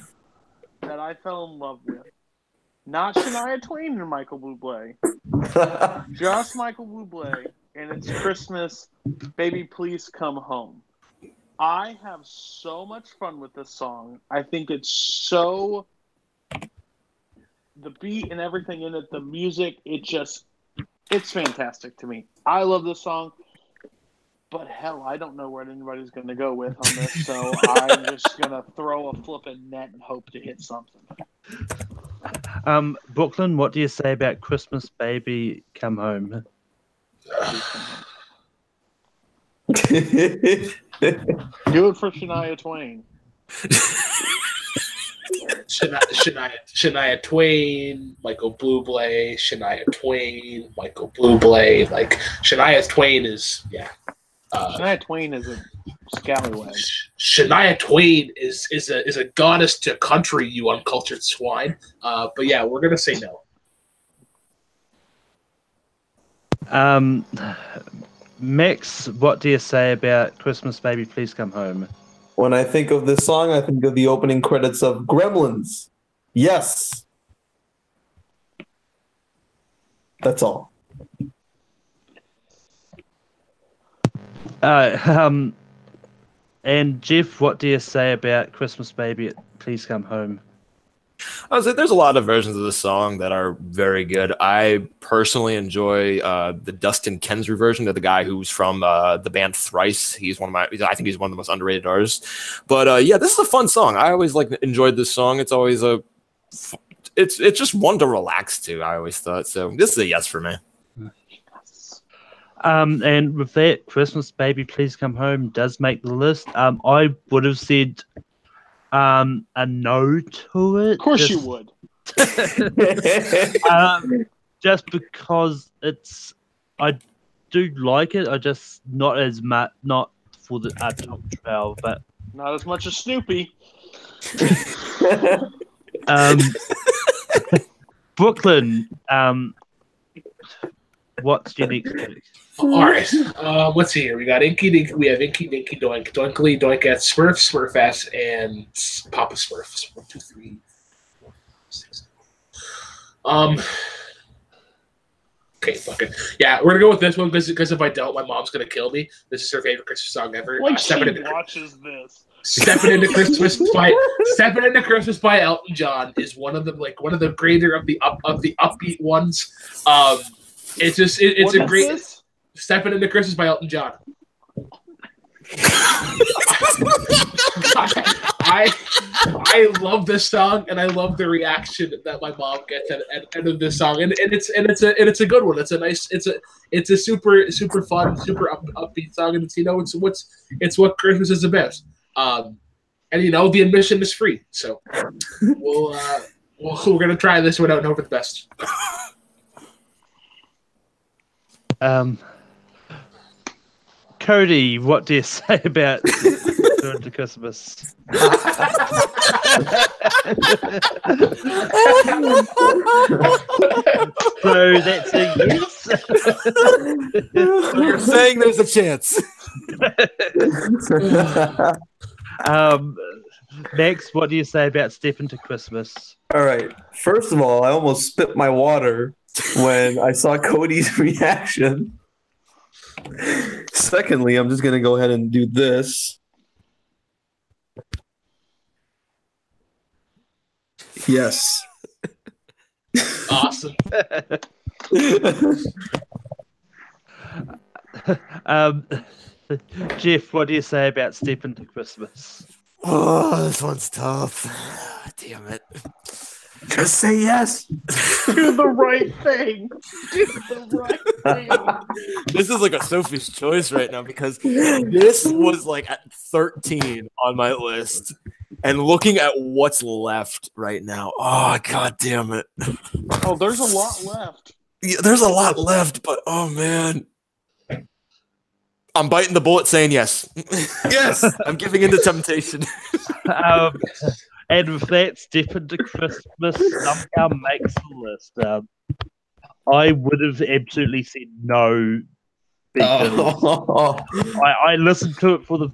D: that I fell in love with. Not Shania Twain or Michael Bublé. Just Michael Bublé. And it's Christmas, Baby Please Come Home. I have so much fun with this song. I think it's so... The beat and everything in it, the music, it's fantastic to me. I love this song. But hell, I don't know where anybody's going to go with on this, so I'm just going to throw a flipping net and hope to hit something.
A: Brooklyn, what do you say about Christmas, Baby, Come Home?
D: Do it for Shania Twain.
E: Shania Twain, Michael Bublé, Shania Twain, Michael Bublé. Like Shania Twain is
D: Shania Twain is a scallywag.
E: Shania Twain is a goddess to country, you uncultured swine. But yeah, we're gonna say no.
A: Max, what do you say about Christmas, Baby, Please Come Home?
B: When I think of this song, I think of the opening credits of Gremlins. Yes. That's all.
A: And Jeff, what do you say about Christmas Baby? Please Come Home.
C: I would say there's a lot of versions of the song that are very good. I personally enjoy the Dustin Kensrue version of the guy who's from the band 3's. I think he's one of the most underrated artists. But yeah, this is a fun song. I always enjoyed this song. It's always it's just one to relax to. I always thought so. This is a yes for me.
A: And with that, Christmas Baby Please Come Home does make the list. I would have said a no to it.
D: Of course you would.
A: Just because I do like it. I just not as much, not for the top 12, but
D: Not as much as Snoopy.
A: Brooklyn. What's your next pick?
E: All right. Let's see here. We got Inky Dinky. We have Inky Dinky Doink, Doinkly Doinkettes, Smurf, Smurfettes, and Papa Smurf. 1, 2, 3, 4, 6. Okay, fuck it. Yeah, we're gonna go with this one because if I don't, my mom's gonna kill me. This is her favorite Christmas song ever.
D: Like she watches this.
E: Stepping into Christmas by Elton John is one of the greater of the upbeat ones. It's a great
D: this?
E: Stepping into Christmas by Elton John. I love this song and I love the reaction that my mom gets at the end of this song and it's a good one. It's a super fun, super upbeat song and it's what Christmas is about. And the admission is free, so we're gonna try this one out and hope for the best.
A: Cody, what do you say about Going to Christmas? So that's a yes.
C: You're saying there's a chance.
A: Max, what do you say about Step Into Christmas?
B: All right. First of all, I almost spit my water when I saw Cody's reaction. Secondly, I'm just going to go ahead and do this. Yes.
E: Awesome.
A: Jeff, what do you say about Step Into Christmas?
C: Oh, this one's tough. Damn it.
B: Just say yes.
D: Do the right thing. Do the right thing.
C: This is like a Sophie's choice right now because this was like at 13 on my list. And looking at what's left right now, oh, God damn it.
D: Oh, there's a lot left.
C: Yeah, there's a lot left, but oh, man. I'm biting the bullet saying yes. Yes, I'm giving in to temptation.
A: And with that, Step Into Christmas somehow makes the list. I would have absolutely said no because I listened to it for the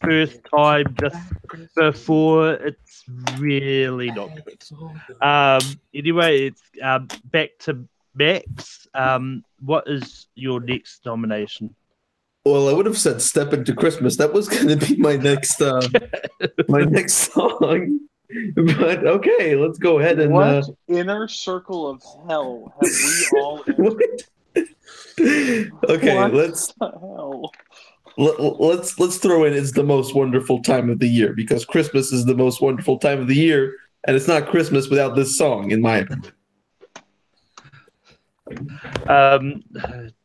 A: first time just before. It's really not good. Anyway, it's back to Max. What is your next nomination?
B: Well, I would have said "Step Into Christmas." That was going to be my next song. But okay, let's go ahead and.
D: What inner circle of hell have we all entered?
B: Okay,
D: What
B: let's
D: the hell?
B: let's throw in "It's the most wonderful time of the year" because Christmas is the most wonderful time of the year, and it's not Christmas without this song, in my opinion.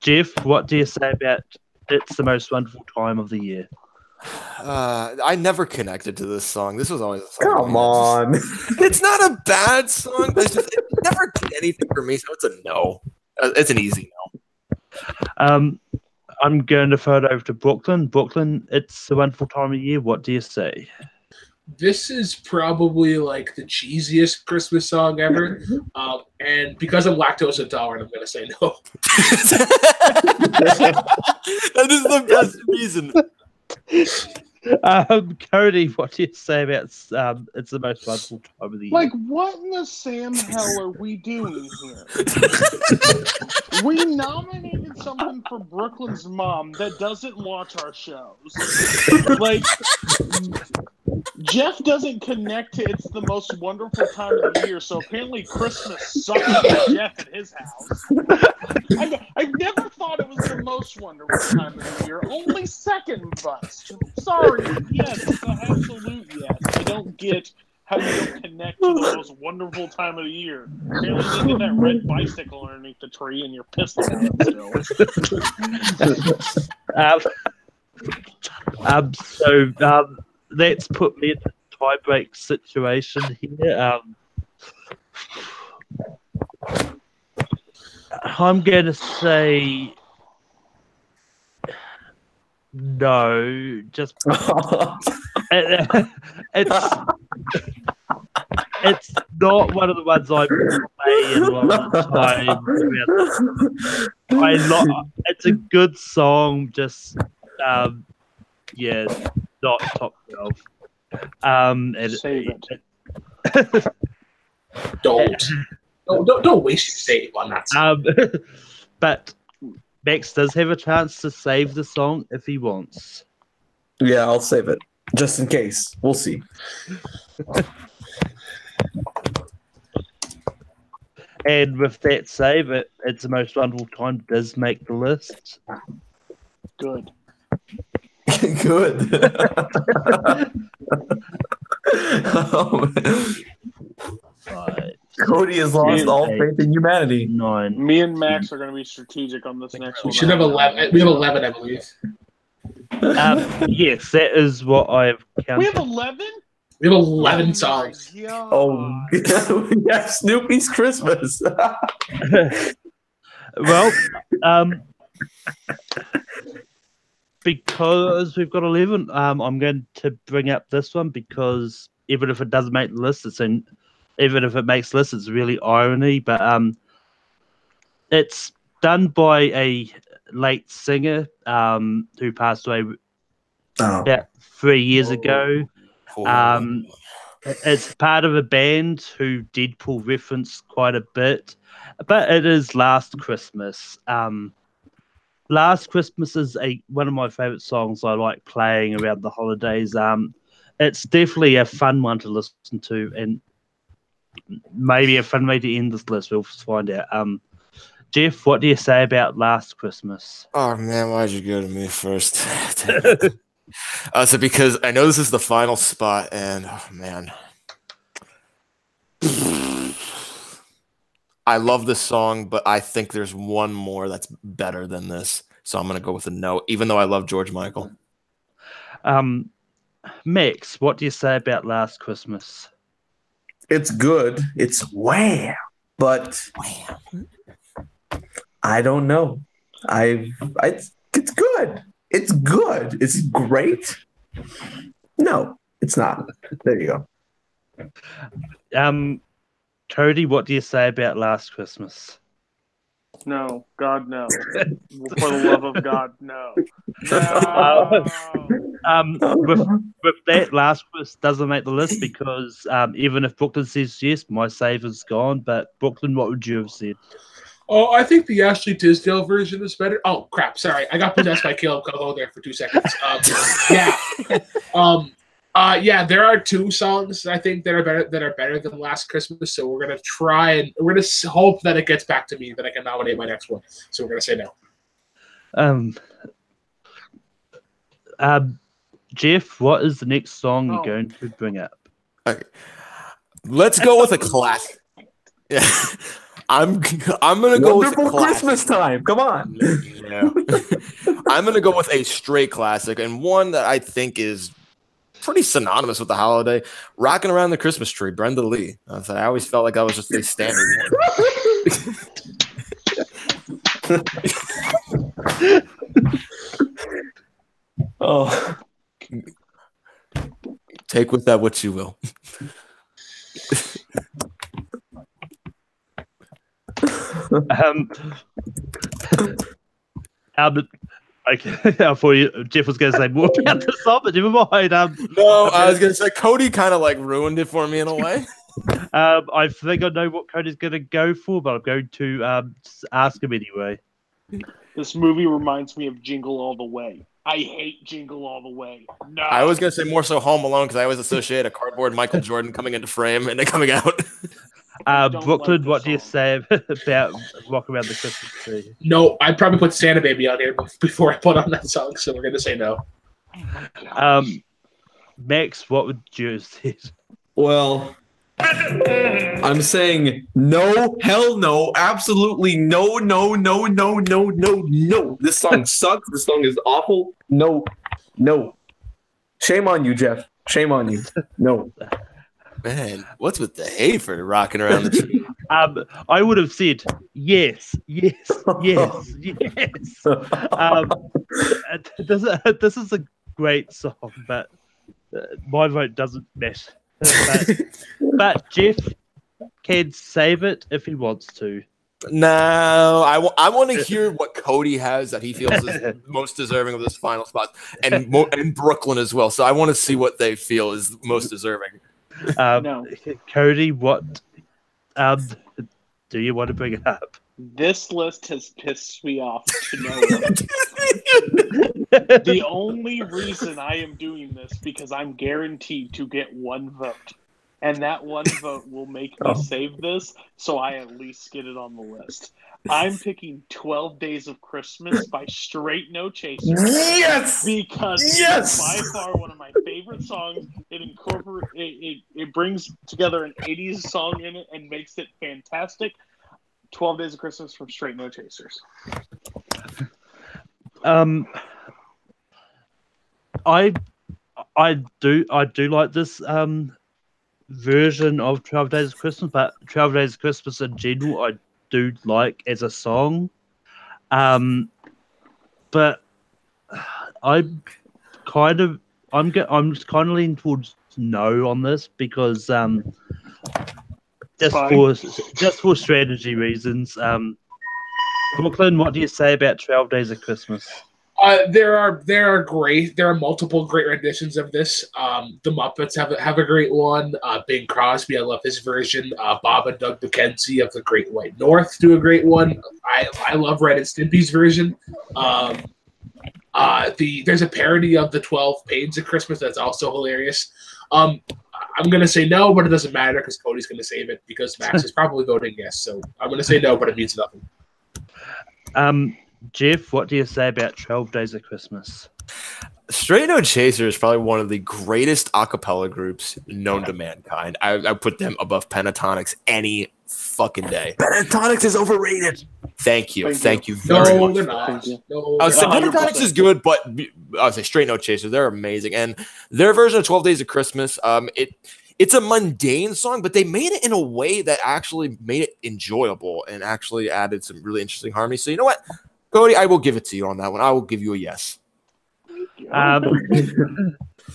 A: Jeff, what do you say about "It's the Most Wonderful Time of the Year"?
C: I never connected to this song. This was always a song.
B: Come on.
C: It's not a bad song. It's just, it never did anything for me, so it's a no. It's an easy no.
A: I'm going to throw it over to Brooklyn. Brooklyn, "It's the Wonderful Time of Year." What do you say?
E: This is probably like the cheesiest Christmas song ever. And because I'm lactose intolerant, I'm going to say no.
C: That is the best reason.
A: Cody, what do you say about it's the most wonderful time of the year?
D: Like, what in the Sam hell are we doing here? We nominated something for Brooklyn's mom that doesn't watch our shows. Like, Jeff doesn't connect to it's the most wonderful time of the year, so apparently Christmas sucks for Jeff at his house. I never thought it was the most wonderful time of the year. Only second best. Sorry, yes, it's an absolute yes. I don't get how you don't connect to the most wonderful time of the year. Apparently you didn't get that red bicycle underneath the tree and you're pissed about it still.
A: Let's put me in a tie-break situation here. I'm going to say no. Just it's not one of the ones I play in a lot of the time. It's a good song, just yeah, not top 12.
D: Save it.
E: Don't waste your save on that.
A: But Max does have a chance to save the song if he wants.
B: Yeah, I'll save it just in case. We'll see.
A: And with that save, it's the most wonderful time does make the list.
D: Good.
B: Good. Cody has lost all faith in humanity.
A: 9.
D: Me and Max are going to be strategic on this next
E: We
D: one.
E: should have 11. We have 11, I believe.
A: Yes, that is what I've counted.
D: We have 11?
E: We have 11 songs.
B: Oh, yeah, Snoopy's Christmas.
A: Well, because we've got 11, I'm going to bring up this one because even if it doesn't make the list, even if it makes the list, it's really irony. But it's done by a late singer who passed away about 3 years ago. It's part of a band who Deadpool referenced quite a bit, but it is Last Christmas. Last Christmas is one of my favorite songs I like playing around the holidays. It's definitely a fun one to listen to, and maybe a fun way to end this list. We'll find out. Jeff, what do you say about Last Christmas?
C: Oh man, why'd you go to me first? So because I know this is the final spot, and oh man, I love this song, but I think there's one more that's better than this, so I'm gonna go with a no, even though I love George Michael.
A: Max, what do you say about Last Christmas?
B: It's good. It's wham, but I don't know. It's good. It's good. It's great. No, it's not. There you
A: go. Cody, what do you say about Last Christmas?
D: No, God, no. For the love of God, no.
A: With that, Last Christmas doesn't make the list because even if Brooklyn says yes, my save is gone. But Brooklyn, what would you have said?
E: Oh, I think the Ashley Tisdale version is better. Oh, crap. Sorry. I got possessed by Caleb Coco there for 2 seconds. Yeah, there are 2 songs I think that are better than Last Christmas. So we're gonna we're gonna hope that it gets back to me that I can nominate my next one. So we're gonna say
A: no. Jeff, what is the next song you're going to bring up?
C: Okay, let's go with a classic. Yeah, I'm gonna go with a
B: Christmas time. Come on.
C: Yeah. I'm gonna go with a straight classic and one that I think is pretty synonymous with the holiday. Rocking Around the Christmas Tree, Brenda Lee. I always felt like that was just a standard one.
B: Oh,
C: take with that what you will.
A: Okay, I thought Jeff was going to say more about the song, but never mind.
C: No, I was going to say Cody kind of like ruined it for me in a way.
A: I think I know what Cody's going to go for, but I'm going to ask him anyway.
D: This movie reminds me of Jingle All the Way. I hate Jingle All the Way. No.
C: I was going to say more so Home Alone because I always associate a cardboard Michael Jordan coming into frame and then coming out.
A: Brooklyn,
D: like
A: what do you
D: song.
A: say about Rock Around the Christmas Tree?
E: No, I'd probably put Santa Baby on here before I put on that song, so we're going to say no.
A: Max, what would you say?
B: Well, I'm saying no, hell no, absolutely no, no, no, no, no, no, no. This song sucks. This song is awful. No, no. Shame on you, Jeff. Shame on you. No.
C: Man, what's with the hate for rocking around the tree?
A: I would have said yes, yes, yes, yes. This is a great song, but my vote doesn't matter. But Jeff can save it if he wants to.
C: No, I want to hear what Cody has that he feels is most deserving of this final spot, and Brooklyn as well. So I want to see what they feel is most deserving.
D: No.
A: Cody, what do you want to bring up?
D: This list has pissed me off to no end. The only reason I am doing this because I'm guaranteed to get one vote. And that one vote will make me save this, so I at least get it on the list. I'm picking 12 Days of Christmas by Straight No Chasers.
B: Yes!
D: Because it's by far one of my favorite songs. It brings together an 80s song in it and makes it fantastic. 12 Days of Christmas from Straight No Chasers.
A: I do like this version of 12 Days of Christmas, but 12 Days of Christmas in general I do like as a song. But I'm kind of leaning towards no on this because just for strategy reasons. Brooklyn, what do you say about 12 Days of Christmas?
E: There are multiple great renditions of this. The Muppets have a great one. Bing Crosby, I love his version. Bob and Doug McKenzie of the Great White North do a great one. I love Ren and Stimpy's version. There's a parody of the 12 Pains of Christmas that's also hilarious. I'm gonna say no, but it doesn't matter because Cody's gonna save it because Max is probably voting yes. So I'm gonna say no, but it means nothing.
A: Jeff, what do you say about 12 Days of Christmas?
C: Straight No Chaser is probably one of the greatest a cappella groups known to mankind. I put them above Pentatonics any fucking day.
B: Pentatonics is overrated.
C: Thank you very much.
E: They're not. No,
C: I would say Pentatonics is good, but I would say Straight No Chaser, they're amazing. And their version of 12 Days of Christmas, it's a mundane song, but they made it in a way that actually made it enjoyable and actually added some really interesting harmony. So you know what? Cody, I will give it to you on that one. I will give you a yes.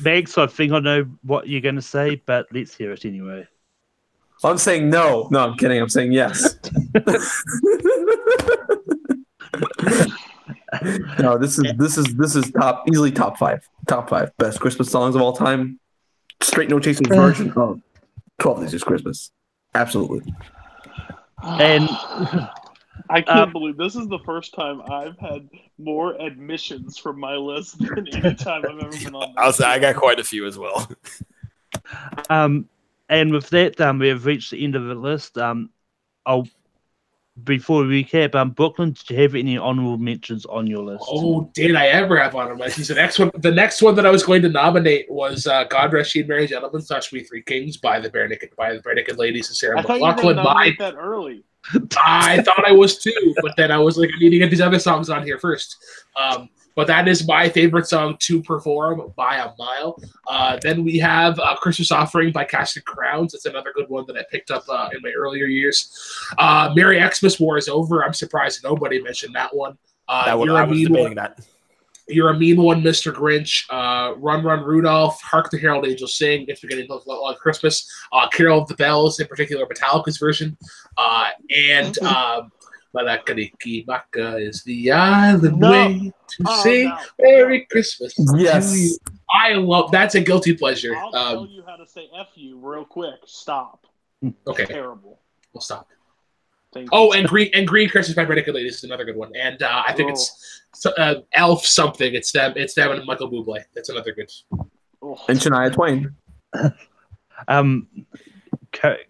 A: Max, I think I know what you're going to say, but let's hear it anyway.
B: I'm saying no. No, I'm kidding. I'm saying yes. No, this is easily top five best Christmas songs of all time. Straight No Chasers version of 12 Days of Christmas. Absolutely.
A: And
D: I can't believe this is the first time I've had more admissions from my list than any time I've ever been on.
C: I'll say I got quite a few as well.
A: And with that, we have reached the end of the list. Before we recap, Brooklyn, did you have any honorable mentions on your list?
E: Oh, did I ever have honorable mentions? The next one that I was going to nominate was "God Rest Ye Merry Gentlemen, Such We Three Kings" by the Bare Naked Ladies and Sarah
D: I thought
E: McLachlan.
D: you were going to nominate that early.
E: I thought I was too, but then I was like, I need to get these other songs on here first. But that is my favorite song to perform by a mile. Then we have Christmas Offering by Casting Crowns. It's another good one that I picked up in my earlier years. Merry Xmas War is Over. I'm surprised nobody mentioned that one.
C: I was debating that.
E: You're a Mean One, Mr. Grinch, Run, Run, Rudolph, Hark the Herald Angels Sing, If You're Getting Love Christmas, Carol of the Bells, in particular Metallica's version, and Malakaliki Maka is the island
D: No.
E: way to
D: Oh,
E: say
D: no.
E: Merry Christmas
B: Yes.
E: to you. I love that's a guilty pleasure.
D: I'll tell you how to say F you real quick. Stop.
E: Okay,
D: Terrible.
E: we'll stop.
D: Thank
E: Oh,
D: you.
E: and Green Christmas by Riddick Ladies is another good one. And I think it's Elf something. It's them and Michael Bublé. That's another good.
D: Oh.
B: And Shania Twain.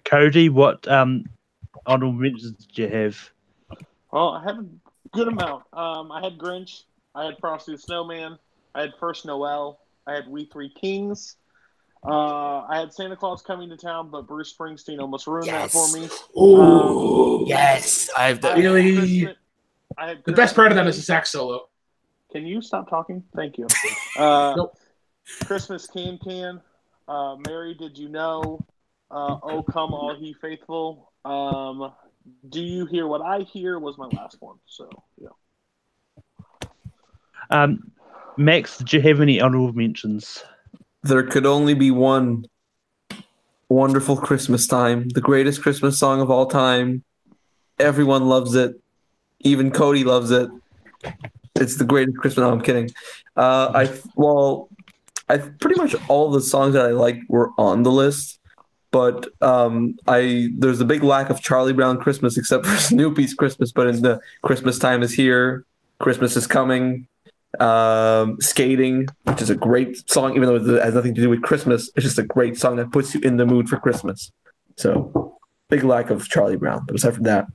A: Cody, what honorable mentions did you have?
D: Well, I had a good amount. I had Grinch. I had Frosty the Snowman. I had First Noel. I had We Three Kings. I had Santa Claus Coming to Town, but Bruce Springsteen almost ruined that for me.
E: Oh,
C: Yes, I have that.
E: Really? The best part of that is the sax solo.
D: Can you stop talking? Thank you.
E: Nope.
D: Christmas Can. Mary, Did You Know? Oh, Come All Ye Faithful. Do You Hear What I Hear was my last one. So, yeah.
A: Max, did you have any honorable mentions?
B: There could only be one. Wonderful Christmas Time, the greatest Christmas song of all time. Everyone loves it. Even Cody loves it. It's the greatest Christmas. No, I'm kidding. I pretty much all the songs that I liked were on the list, but there's a big lack of Charlie Brown Christmas except for Snoopy's Christmas. But in the Christmas Time is Here, Christmas is Coming, Skating, which is a great song, even though it has nothing to do with Christmas. It's just a great song that puts you in the mood for Christmas. So big lack of Charlie Brown, but aside from that,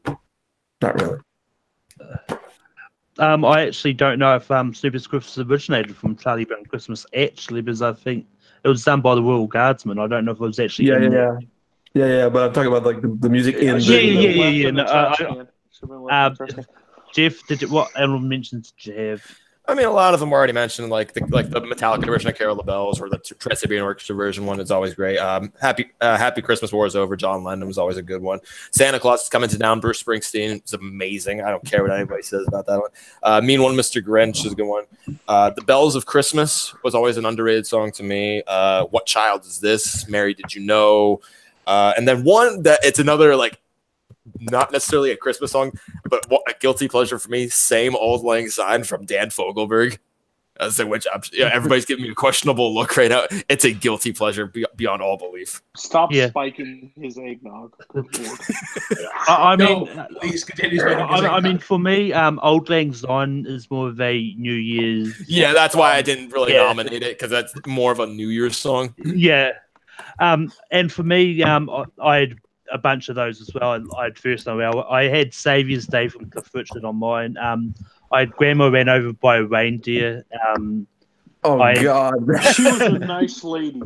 B: not really.
A: I actually don't know if Snoopy's Christmas originated from Charlie Brown Christmas, actually, because I think it was done by the Royal Guardsmen. I don't know if it was actually
B: Yeah. But I'm talking about like the music in
A: Yeah.
B: the
A: Jeff, what honorable mentions did you have?
C: I mean, a lot of them were already mentioned, like the Metallica version of "Carol of Bells" or the Trans-Siberian Orchestra version one is always great. Happy Christmas War is Over. John Lennon was always a good one. Santa Claus is Coming to Town. Bruce Springsteen is amazing. I don't care what anybody says about that one. Mean One, Mr. Grinch is a good one. The Bells of Christmas was always an underrated song to me. What Child Is This? Mary, Did You Know? And then one that it's another like. Not necessarily a Christmas song, but a guilty pleasure for me. Same Old Lang Syne from Dan Fogelberg. Which everybody's giving me a questionable look right now. It's a guilty pleasure beyond all belief.
D: Stop spiking his eggnog. Good Lord.
E: Please continue spiking his
A: I mean,
E: eggnog.
A: for me, Old Lang Syne is more of a New Year's.
C: Yeah, that's why I didn't really nominate it, because that's more of a New Year's song.
A: Yeah. And for me, I had a bunch of those as well. I had First Noel. I had Saviour's Day from Cliff Richard on mine. I had Grandma Ran Over by a Reindeer.
B: God.
D: She was a nice lady.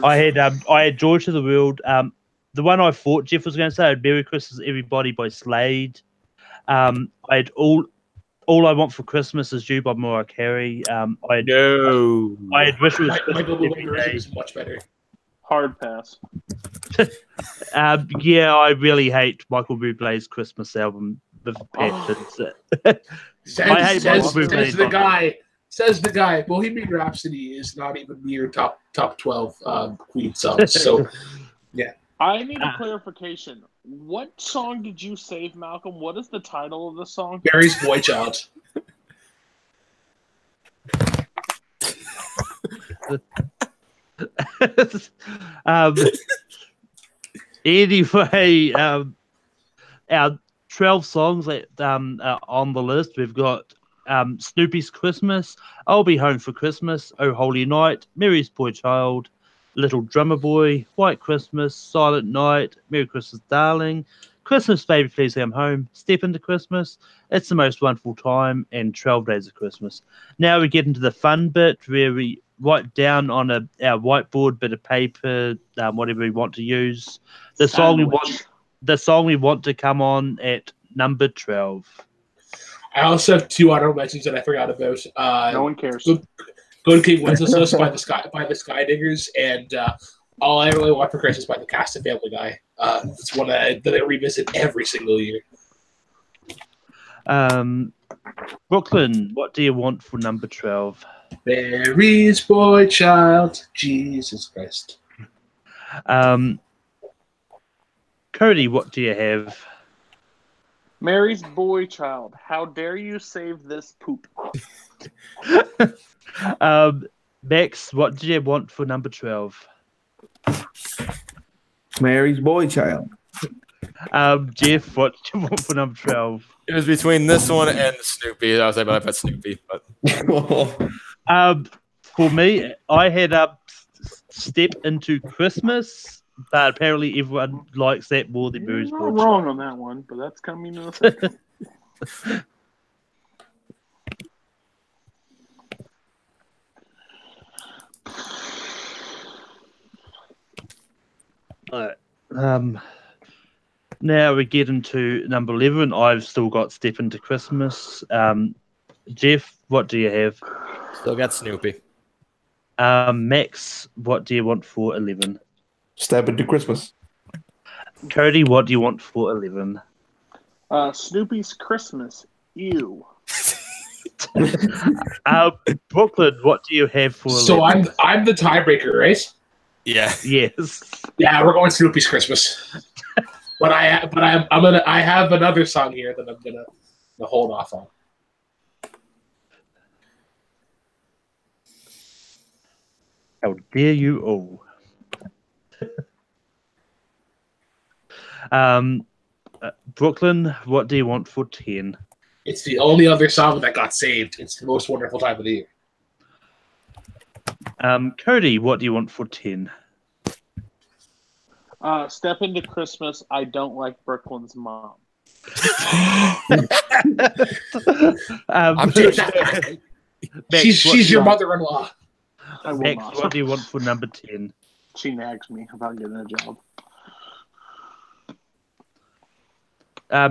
A: I had George of the World. The one I thought Jeff was going to say, I had Merry Christmas Everybody by Slade. I had All I Want for Christmas Is You by Mariah Carey. I had Wish It Was
E: Michael
A: Christmas
E: Bublé
A: Every Day.
E: is much better.
D: Hard pass.
A: Yeah, I really hate Michael Bublé's Christmas album with passion. I hate Michael Bublé.
E: Says the guy. Bohemian Rhapsody is not even near top 12 Queen songs. So, yeah.
D: I need a clarification. What song did you save, Malcolm? What is the title of the song?
E: Mary's Boy Child.
A: Anyway, our 12 songs that on the list, we've got Snoopy's Christmas, I'll Be Home for Christmas, Oh Holy Night, Mary's Boy Child, Little Drummer Boy, White Christmas, Silent Night, Merry Christmas Darling, Christmas Baby Please Come Home, Step Into Christmas, It's the Most Wonderful Time, and 12 Days of Christmas. Now we get into the fun bit where we write down on our whiteboard, bit of paper, whatever we want to use, the song we want to come on at number 12.
E: I also have two honorable mentions that I forgot about.
D: No one cares.
E: Good King Wenceslas by the Sky Diggers, and All I Really Want for Christmas by the Cast of Family Guy. It's one that I revisit every single year.
A: Brooklyn, what do you want for number 12?
E: Mary's Boy Child, Jesus Christ.
A: Cody, what do you have?
D: Mary's boy child. How dare you save this poop?
A: Max, what do you want for number 12?
B: Mary's boy child.
A: Jeff, what do you want for number 12?
C: It was between this one and Snoopy. I was like, I put Snoopy, but
A: For me, I had Step Into Christmas, but apparently everyone likes that more than
D: You're
A: Mary's
D: not
A: boy
D: wrong
A: child.
D: on that one, but that's coming in a second.
A: Now we get into number 11. I've still got Step Into Christmas. Jeff, what do you have?
C: still got Snoopy.
A: Max, what do you want for 11?
B: Step Into Christmas.
A: Cody, what do you want for 11?
D: Snoopy's Christmas. Ew.
A: Brooklyn, what do you have for 11?
E: So I'm the tiebreaker, right?
C: Yeah.
A: Yes.
E: Yeah, we're going Snoopy's Christmas. But I have another song here that I'm gonna hold off on.
A: How dare you all? Brooklyn, what do you want for 10?
E: It's the only other song that got saved. It's the most wonderful time of the year.
A: Cody, what do you want for 10?
D: Step Into Christmas. I don't like Brooklyn's mom.
C: I'm taking that back.
A: Max,
E: She's your mother-in-law.
D: I will
A: Max,
D: not.
A: what do you want for number 10?
D: She nags me about getting a job.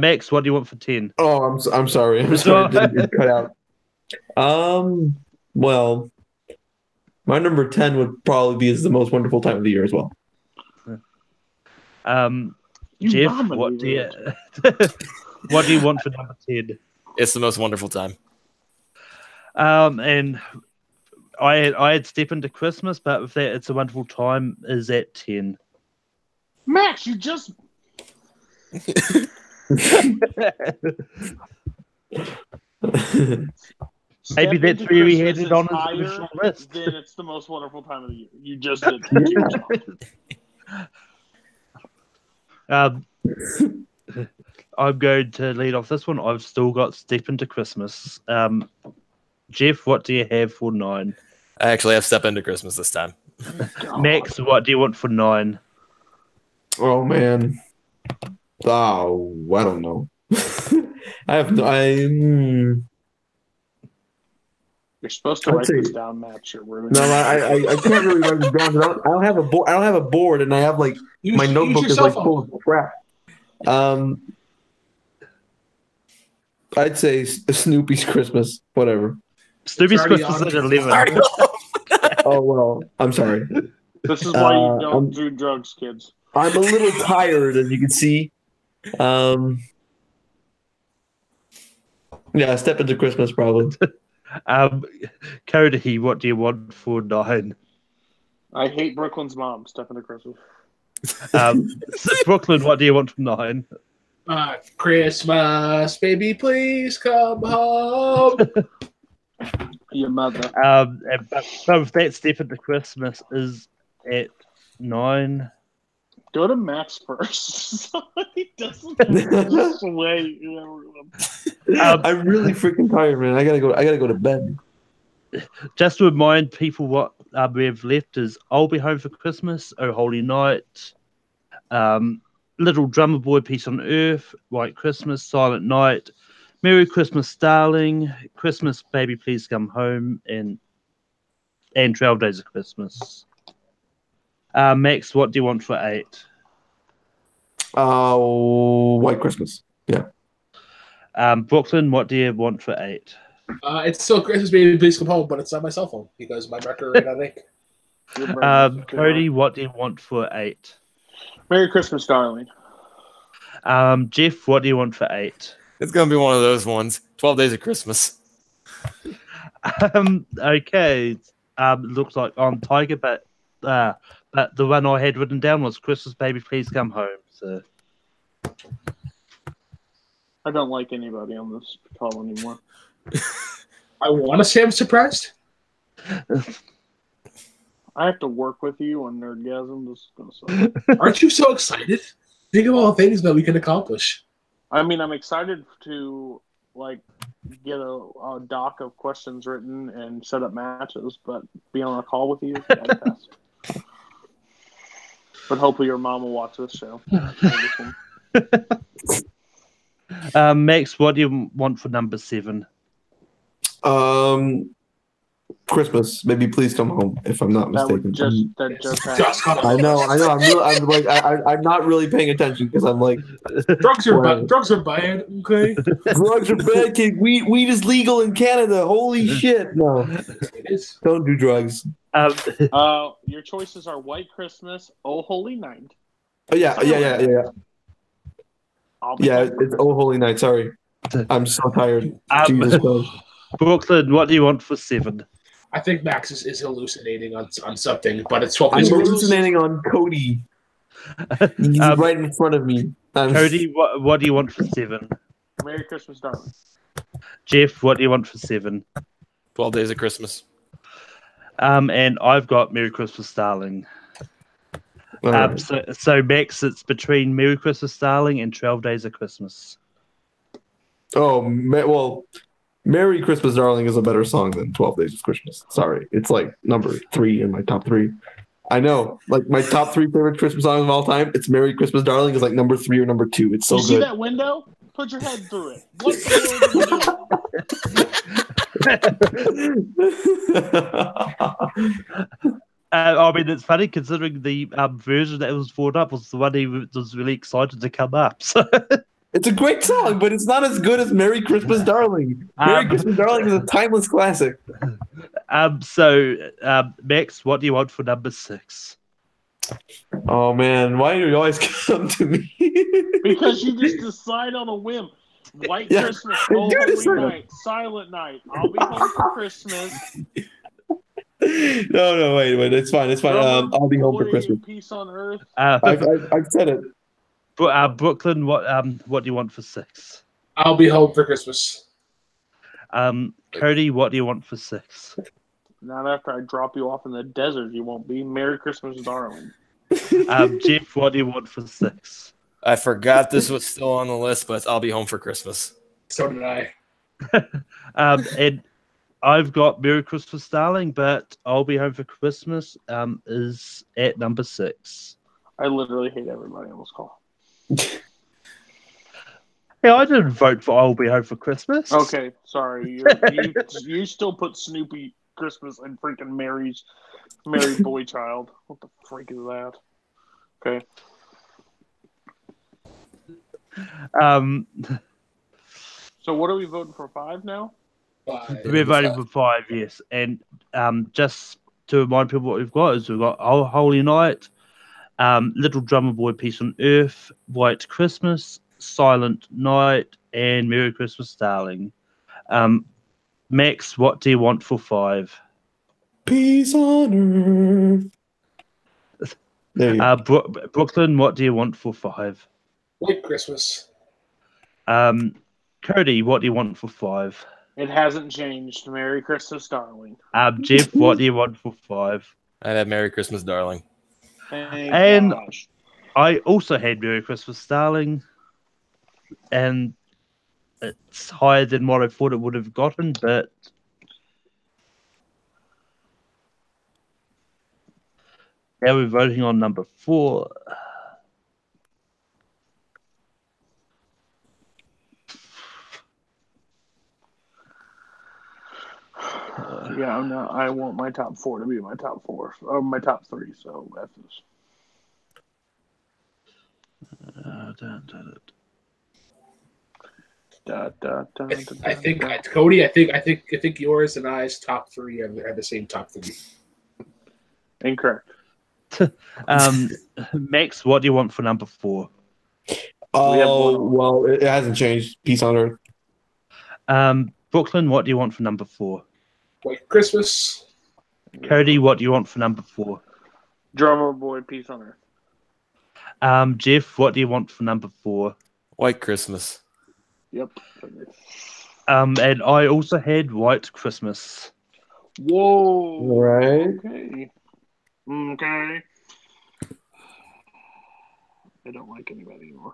A: Max, what do you want for 10?
B: Oh, I'm sorry. I'm sorry. It didn't cut out. Well, my number 10 would probably be "Is the Most Wonderful Time of the Year" as well.
A: Jeff,
D: nominated
A: what do you
D: it.
A: what do you want for number 10?
C: It's the most wonderful time.
A: And I had Step Into Christmas, but with that, It's a Wonderful Time is at 10.
D: Max, you just
A: Maybe
D: Step
A: that's
D: Into
A: where we had
D: Christmas
A: it on
D: is
A: his
D: higher
A: original list.
D: Then it's the most wonderful time of the year. You just did.
A: I'm going to lead off this one. I've still got Step Into Christmas. Jeff, what do you have for 9?
C: I actually have Step Into Christmas this time.
A: Max, what do you want for 9?
B: Oh man. Oh, I don't know.
D: You're supposed to
B: I'd
D: write
B: say-
D: this down, Max. You're ruining
B: No,
D: it.
B: I can't really write it down. I don't have a board. I don't have a board, and I have like my notebook
E: use
B: is
E: your
B: like
E: cell
B: full of crap. I'd say Snoopy's Christmas, whatever.
A: Snoopy's
E: already
A: Christmas
E: on.
A: at 11.
B: Oh well, I'm sorry.
D: This is why you don't
B: I'm-
D: do drugs, kids.
B: I'm a little tired, as you can see. Yeah, Step Into Christmas probably.
A: Cody, what do you want for 9?
D: I hate Brooklyn's mom. Step Into Christmas.
A: Brooklyn, what do you want for 9?
E: Christmas, baby, please come home.
D: Your mother.
A: But with that, Step Into Christmas is at 9.
D: Go to Max first. So he doesn't just sway everyone.
B: I'm really freaking tired, man. I gotta go to bed.
A: Just to remind people what we have left is I'll Be Home for Christmas, Oh Holy Night, Little Drummer Boy, Peace on Earth, White Christmas, Silent Night, Merry Christmas, Darling, Christmas, Baby, Please Come Home, and 12 Days of Christmas. Max, what do you want for 8?
B: White Christmas. Yeah.
A: Brooklyn, what do you want for 8?
E: It's still Christmas, baby, please come home, but it's on my cell phone because my record rate, I think.
A: Cody, what do you want for 8?
D: Merry Christmas, darling.
A: Jeff, what do you want for 8?
C: It's gonna be one of those ones. 12 Days of Christmas.
A: Okay. Looks like I'm Tiger, but the one I had written down was Christmas, Baby, Please Come Home. So
D: I don't like anybody on this call anymore.
E: I want to say I'm surprised.
D: I have to work with you on Nerdgasm. This is gonna suck.
E: Aren't you so excited? Think of all the things that we can accomplish.
D: I mean, I'm excited to get a doc of questions written and set up matches, but be on a call with you is fantastic. But hopefully your mom will watch this show.
A: Max, what do you want for number 7?
B: Christmas. Maybe please come home. If I'm not mistaken.
D: That just happened.
B: I know. I'm not really paying attention because I'm like,
E: drugs are bad. Okay,
B: drugs are bad, kid. Weed is legal in Canada. Holy shit! No,
E: it is.
B: don't do drugs.
D: Your choices are White Christmas, Oh Holy Night.
B: Oh yeah. It's Oh Holy Night. Sorry, I'm so tired. Jesus Christ.
A: Brooklyn, what do you want for 7?
E: I think Max is hallucinating on something, but it's 12
B: I'm
E: days.
B: hallucinating on Cody. He's right in front of me.
A: Cody, what do you want for 7?
D: Merry Christmas, darling.
A: Jeff, what do you want for 7?
C: 12 Days of Christmas.
A: And I've got Merry Christmas, Darling.
B: Right.
A: So Max, it's between Merry Christmas, Darling and 12 Days of Christmas.
B: Oh, well, Merry Christmas, Darling is a better song than 12 Days of Christmas. Sorry. It's like number 3 in my top 3. I know. Like my top 3 favorite Christmas songs of all time, it's Merry Christmas, Darling is like number 3 or number 2. It's so
D: you
B: good.
D: See that window? Put your head through it. What the world are you doing?
A: I mean, it's funny considering the version that was brought up was the one he was really excited to come up. So.
B: It's a great song, but it's not as good as Merry Christmas, Darling. Merry Christmas, Darling is a timeless classic.
A: Max, what do you want for number 6?
B: Oh, man. Why do you always come to me?
D: Because you just decide on a whim. White Christmas, Oh Holy Night, Silent Night. I'll be home for Christmas.
B: No, wait. It's fine. I'll be home for Christmas.
D: Peace on Earth.
B: I've said it.
A: Brooklyn, what do you want for 6?
E: I'll be home for Christmas.
A: Cody, what do you want for 6?
D: Not after I drop you off in the desert, you won't be. Merry Christmas, darling.
A: Jeff, what do you want for 6?
C: I forgot this was still on the list, but I'll be home for Christmas.
E: So did I.
A: And I've got Merry Christmas, Darling, but I'll be home for Christmas is at number 6.
D: I literally hate everybody on this call.
A: Yeah, I didn't vote for I'll be home for Christmas.
D: Okay, sorry. You still put Snoopy Christmas and freaking Mary Boy Child. What the freak is that? Okay. So what are we voting for? 5 now?
E: 5.
A: We're voting for 5, yes. And just to remind people what we've got is we've got Oh Holy Night, Little Drummer Boy, Peace on Earth, White Christmas, Silent Night, and Merry Christmas, Darling. Max, what do you want for 5?
B: Peace on Earth. There you go.
A: Brooklyn, what do you want for 5?
E: White Christmas.
A: Cody, what do you want for 5?
D: It hasn't changed. Merry Christmas, darling.
A: Jeff, what do you want for 5?
C: I'd have Merry Christmas, Darling.
A: And gosh. I also had Merry Christmas, Darling, and it's higher than what I thought it would have gotten, but now we're voting on number 4.
D: Yeah, no, I want my top 4 to be my top 4, or my top 3. So that's this.
E: I think Cody. I think yours and I's top 3 are the same top 3.
D: Incorrect.
A: Max, what do you want for number 4?
B: Oh, well, it hasn't changed. Peace on Earth.
A: Brooklyn, what do you want for number 4?
E: White Christmas.
A: Cody, what do you want for number 4?
D: Drummer Boy, Peace on Earth.
A: Jeff, what do you want for number 4?
C: White Christmas.
D: Yep.
A: And I also had White Christmas.
D: Whoa.
B: Right.
D: Okay. Okay. I don't like anybody anymore.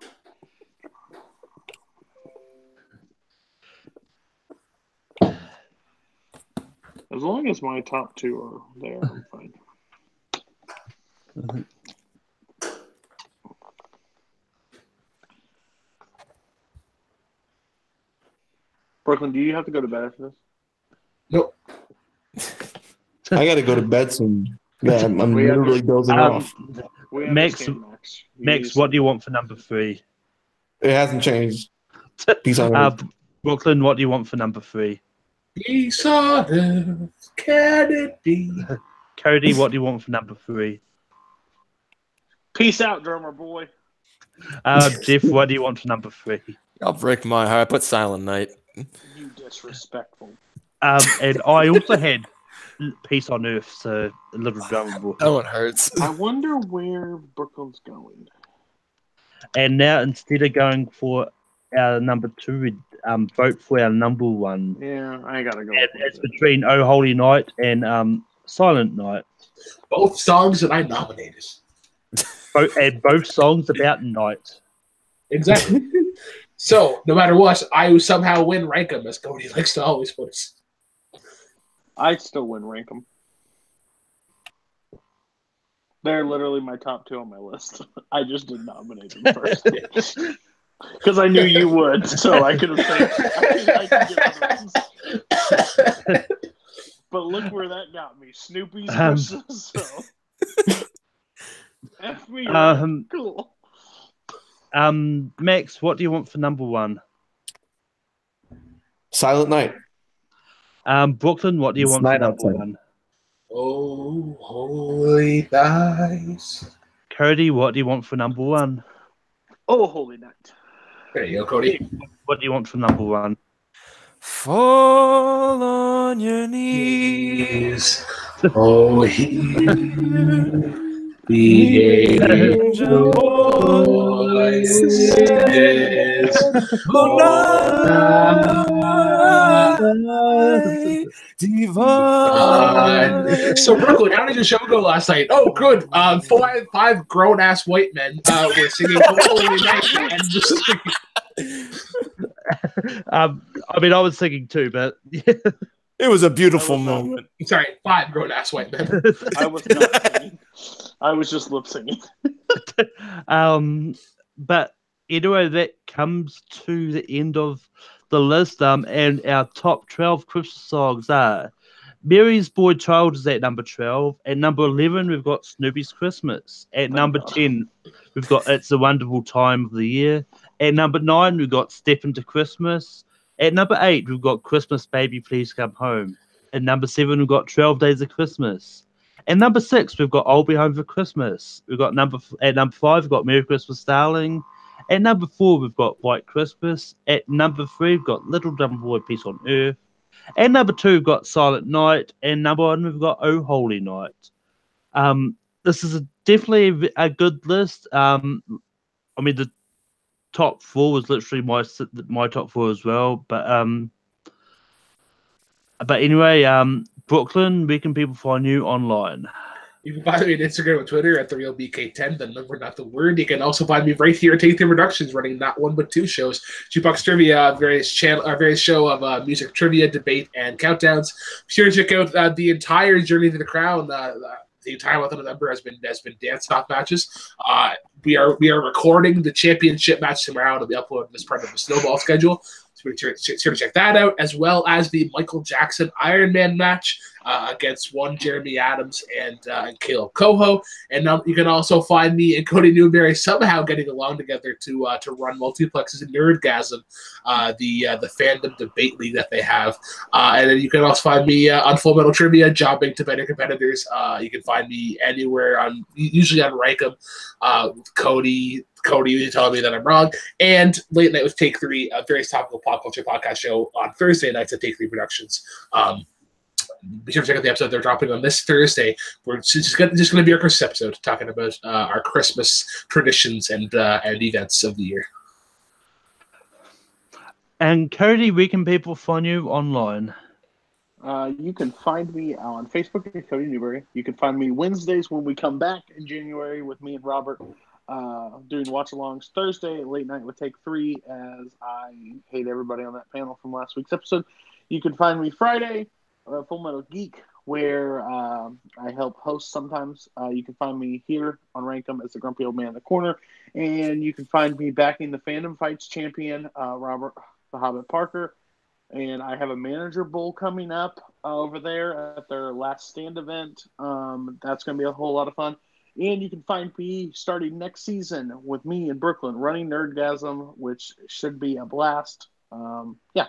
D: As long as my top two are there, I'm fine. Brooklyn, do you have to go to bed after this?
E: Nope.
B: I got to go to bed soon. Yeah, I'm literally dozing off.
D: We
A: Max,
D: understand, Max.
A: Max, what do you want for number 3?
B: It hasn't changed. Peace on earth.
A: Brooklyn, what do you want for number 3?
E: Peace on earth, can it be?
A: Cody, what do you want for number 3?
D: Peace out, drummer boy.
A: Jeff, what do you want for number 3?
C: I'll break my heart. I put Silent Night.
D: You disrespectful.
A: And I also had Peace on Earth, so a little drummer boy.
C: That one hurts.
D: I wonder where Brooklyn's going.
A: And now, instead of going for our number 2, we vote for our number 1.
D: Yeah, I gotta go.
A: And it's between Oh Holy Night and Silent Night.
E: Both songs that I nominated.
A: Both songs about night.
E: Exactly. So, no matter what, I will somehow win rank 'em, as Cody likes to always put it.
D: I'd still win rank them. They're literally my top 2 on my list. I just didn't nominate them first. Because I knew you would, so I could have said, I could get others. But look where that got me. Snoopy's Christmas, so. F me, right? Cool.
A: Max, what do you want for number 1?
B: Silent Night.
A: Brooklyn, what do you
B: It's
A: want for
B: night
A: number
B: outside.
A: 1?
E: Oh, holy night.
A: Cody, what do you want for number 1?
D: Oh, holy night.
E: There you go, Cody.
A: What do you want for number 1?
C: Fall on your knees.
E: Oh, hear the angel voices.
C: Divine.
E: So, Brooklyn, how did your show go last night? Oh, good. Five grown-ass white men were singing Holy Night and just
A: I mean, I was thinking too, but
C: It was a beautiful moment.
E: Sorry, 5 grown-ass white men.
D: I was not singing. I was just lip singing.
A: But anyway, that comes to the end of the list. And our top 12 Christmas songs are Mary's Boy Child is at number 12. At number 11, we've got Snoopy's Christmas. At number 10, we've got It's a Wonderful Time of the Year. At number 9, we've got Step Into Christmas. At number 8, we've got Christmas Baby Please Come Home. At number 7, we've got 12 Days of Christmas. At number 6, we've got I'll Be Home for Christmas. We've got at number 5, we've got Merry Christmas, Darling. At number 4, we've got White Christmas. At number 3, we've got Little Drummer Boy, Peace on Earth. At number 2, we've got Silent Night. And number 1, we've got Oh Holy Night. This is definitely a good list. I mean, the top 4 was literally my top 4 as well. But anyway, Brooklyn, where can people find you online?
E: You can find me on Instagram and Twitter at TheRealBK10, the number, not the word. You can also find me right here at Take 3 Productions, running not 1 but 2 shows: Jukebox Trivia, various show of music trivia, debate, and countdowns. Be sure to check out the entire Journey to the Crown. The entire month of November has been dance-off matches. We are recording the championship match tomorrow to be uploaded as part of the snowball schedule. So be sure to check that out, as well as the Michael Jackson Iron Man match against one Jeremy Adams and Caleb Coho. And you can also find me and Cody Newberry somehow getting along together to run Multiplexes and Nerdgasm, the fandom debate league that they have. And then you can also find me on Full Metal Trivia, jobbing to better competitors. You can find me anywhere usually on Rankem, with Cody telling me that I'm wrong, and Late Night with Take 3, a various topical pop culture podcast show on Thursday nights at Take 3 Productions. Be sure to check out the episode they're dropping on this Thursday. It's just going to be our Christmas episode, talking about our Christmas traditions and events of the year.
A: And Cody, where can people find you online?
D: You can find me on Facebook at Cody Newberry. You can find me Wednesdays when we come back in January with me and Robert doing watch-alongs. Thursday, late night with Take 3, as I hate everybody on that panel from last week's episode. You can find me Friday, Full Metal Geek, where I help host sometimes. You can find me here on Rankum as the grumpy old man in the corner. And you can find me backing the Fandom Fights champion, Robert the Hobbit Parker. And I have a manager bowl coming up over there at their last stand event. That's going to be a whole lot of fun. And you can find me starting next season with me in Brooklyn running Nerdgasm, which should be a blast. Yeah.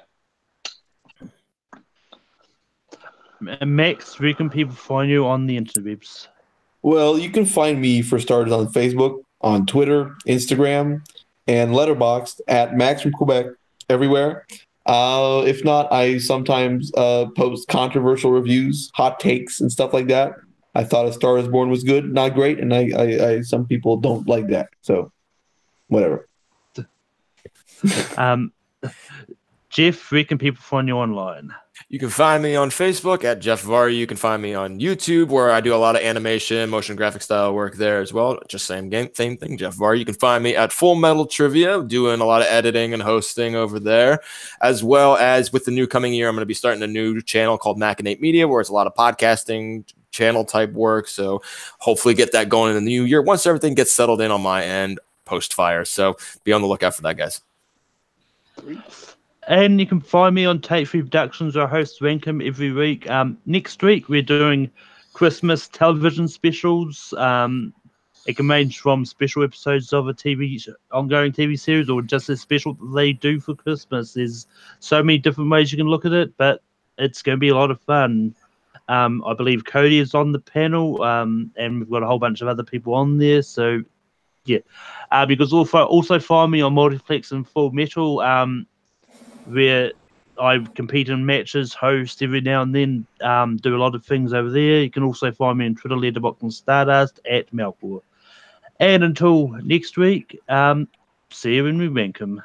A: Max, where can people find you on the interwebs?
B: Well, you can find me for starters on Facebook, on Twitter, Instagram, and Letterboxd at Max from Quebec everywhere. If not, I sometimes post controversial reviews, hot takes, and stuff like that. I thought A Star Is Born was good, not great, and I some people don't like that. So, whatever.
A: Jeff, where can people find you online?
C: You can find me on Facebook at Jeff Vardy. You can find me on YouTube, where I do a lot of animation, motion graphic style work there as well. Just same thing, Jeff Vardy. You can find me at Full Metal Trivia, doing a lot of editing and hosting over there, as well as with the new coming year, I'm going to be starting a new channel called Machinate Media, where it's a lot of podcasting channel type work. So hopefully get that going in the new year once everything gets settled in on my end post fire. So be on the lookout for that, guys.
A: And you can find me on Take 3 Productions, where I host Rankum every week. Next week, we're doing Christmas television specials. It can range from special episodes of a ongoing TV series, or just a special that they do for Christmas. There's so many different ways you can look at it, but it's going to be a lot of fun. I believe Cody is on the panel, and we've got a whole bunch of other people on there. So, yeah. Because also find me on Multiplex and Full Metal, where I compete in matches, host every now and then, do a lot of things over there. You can also find me on Twitter, Letterboxd, and Stardust at Malcor. And until next week, see you when we rank 'em.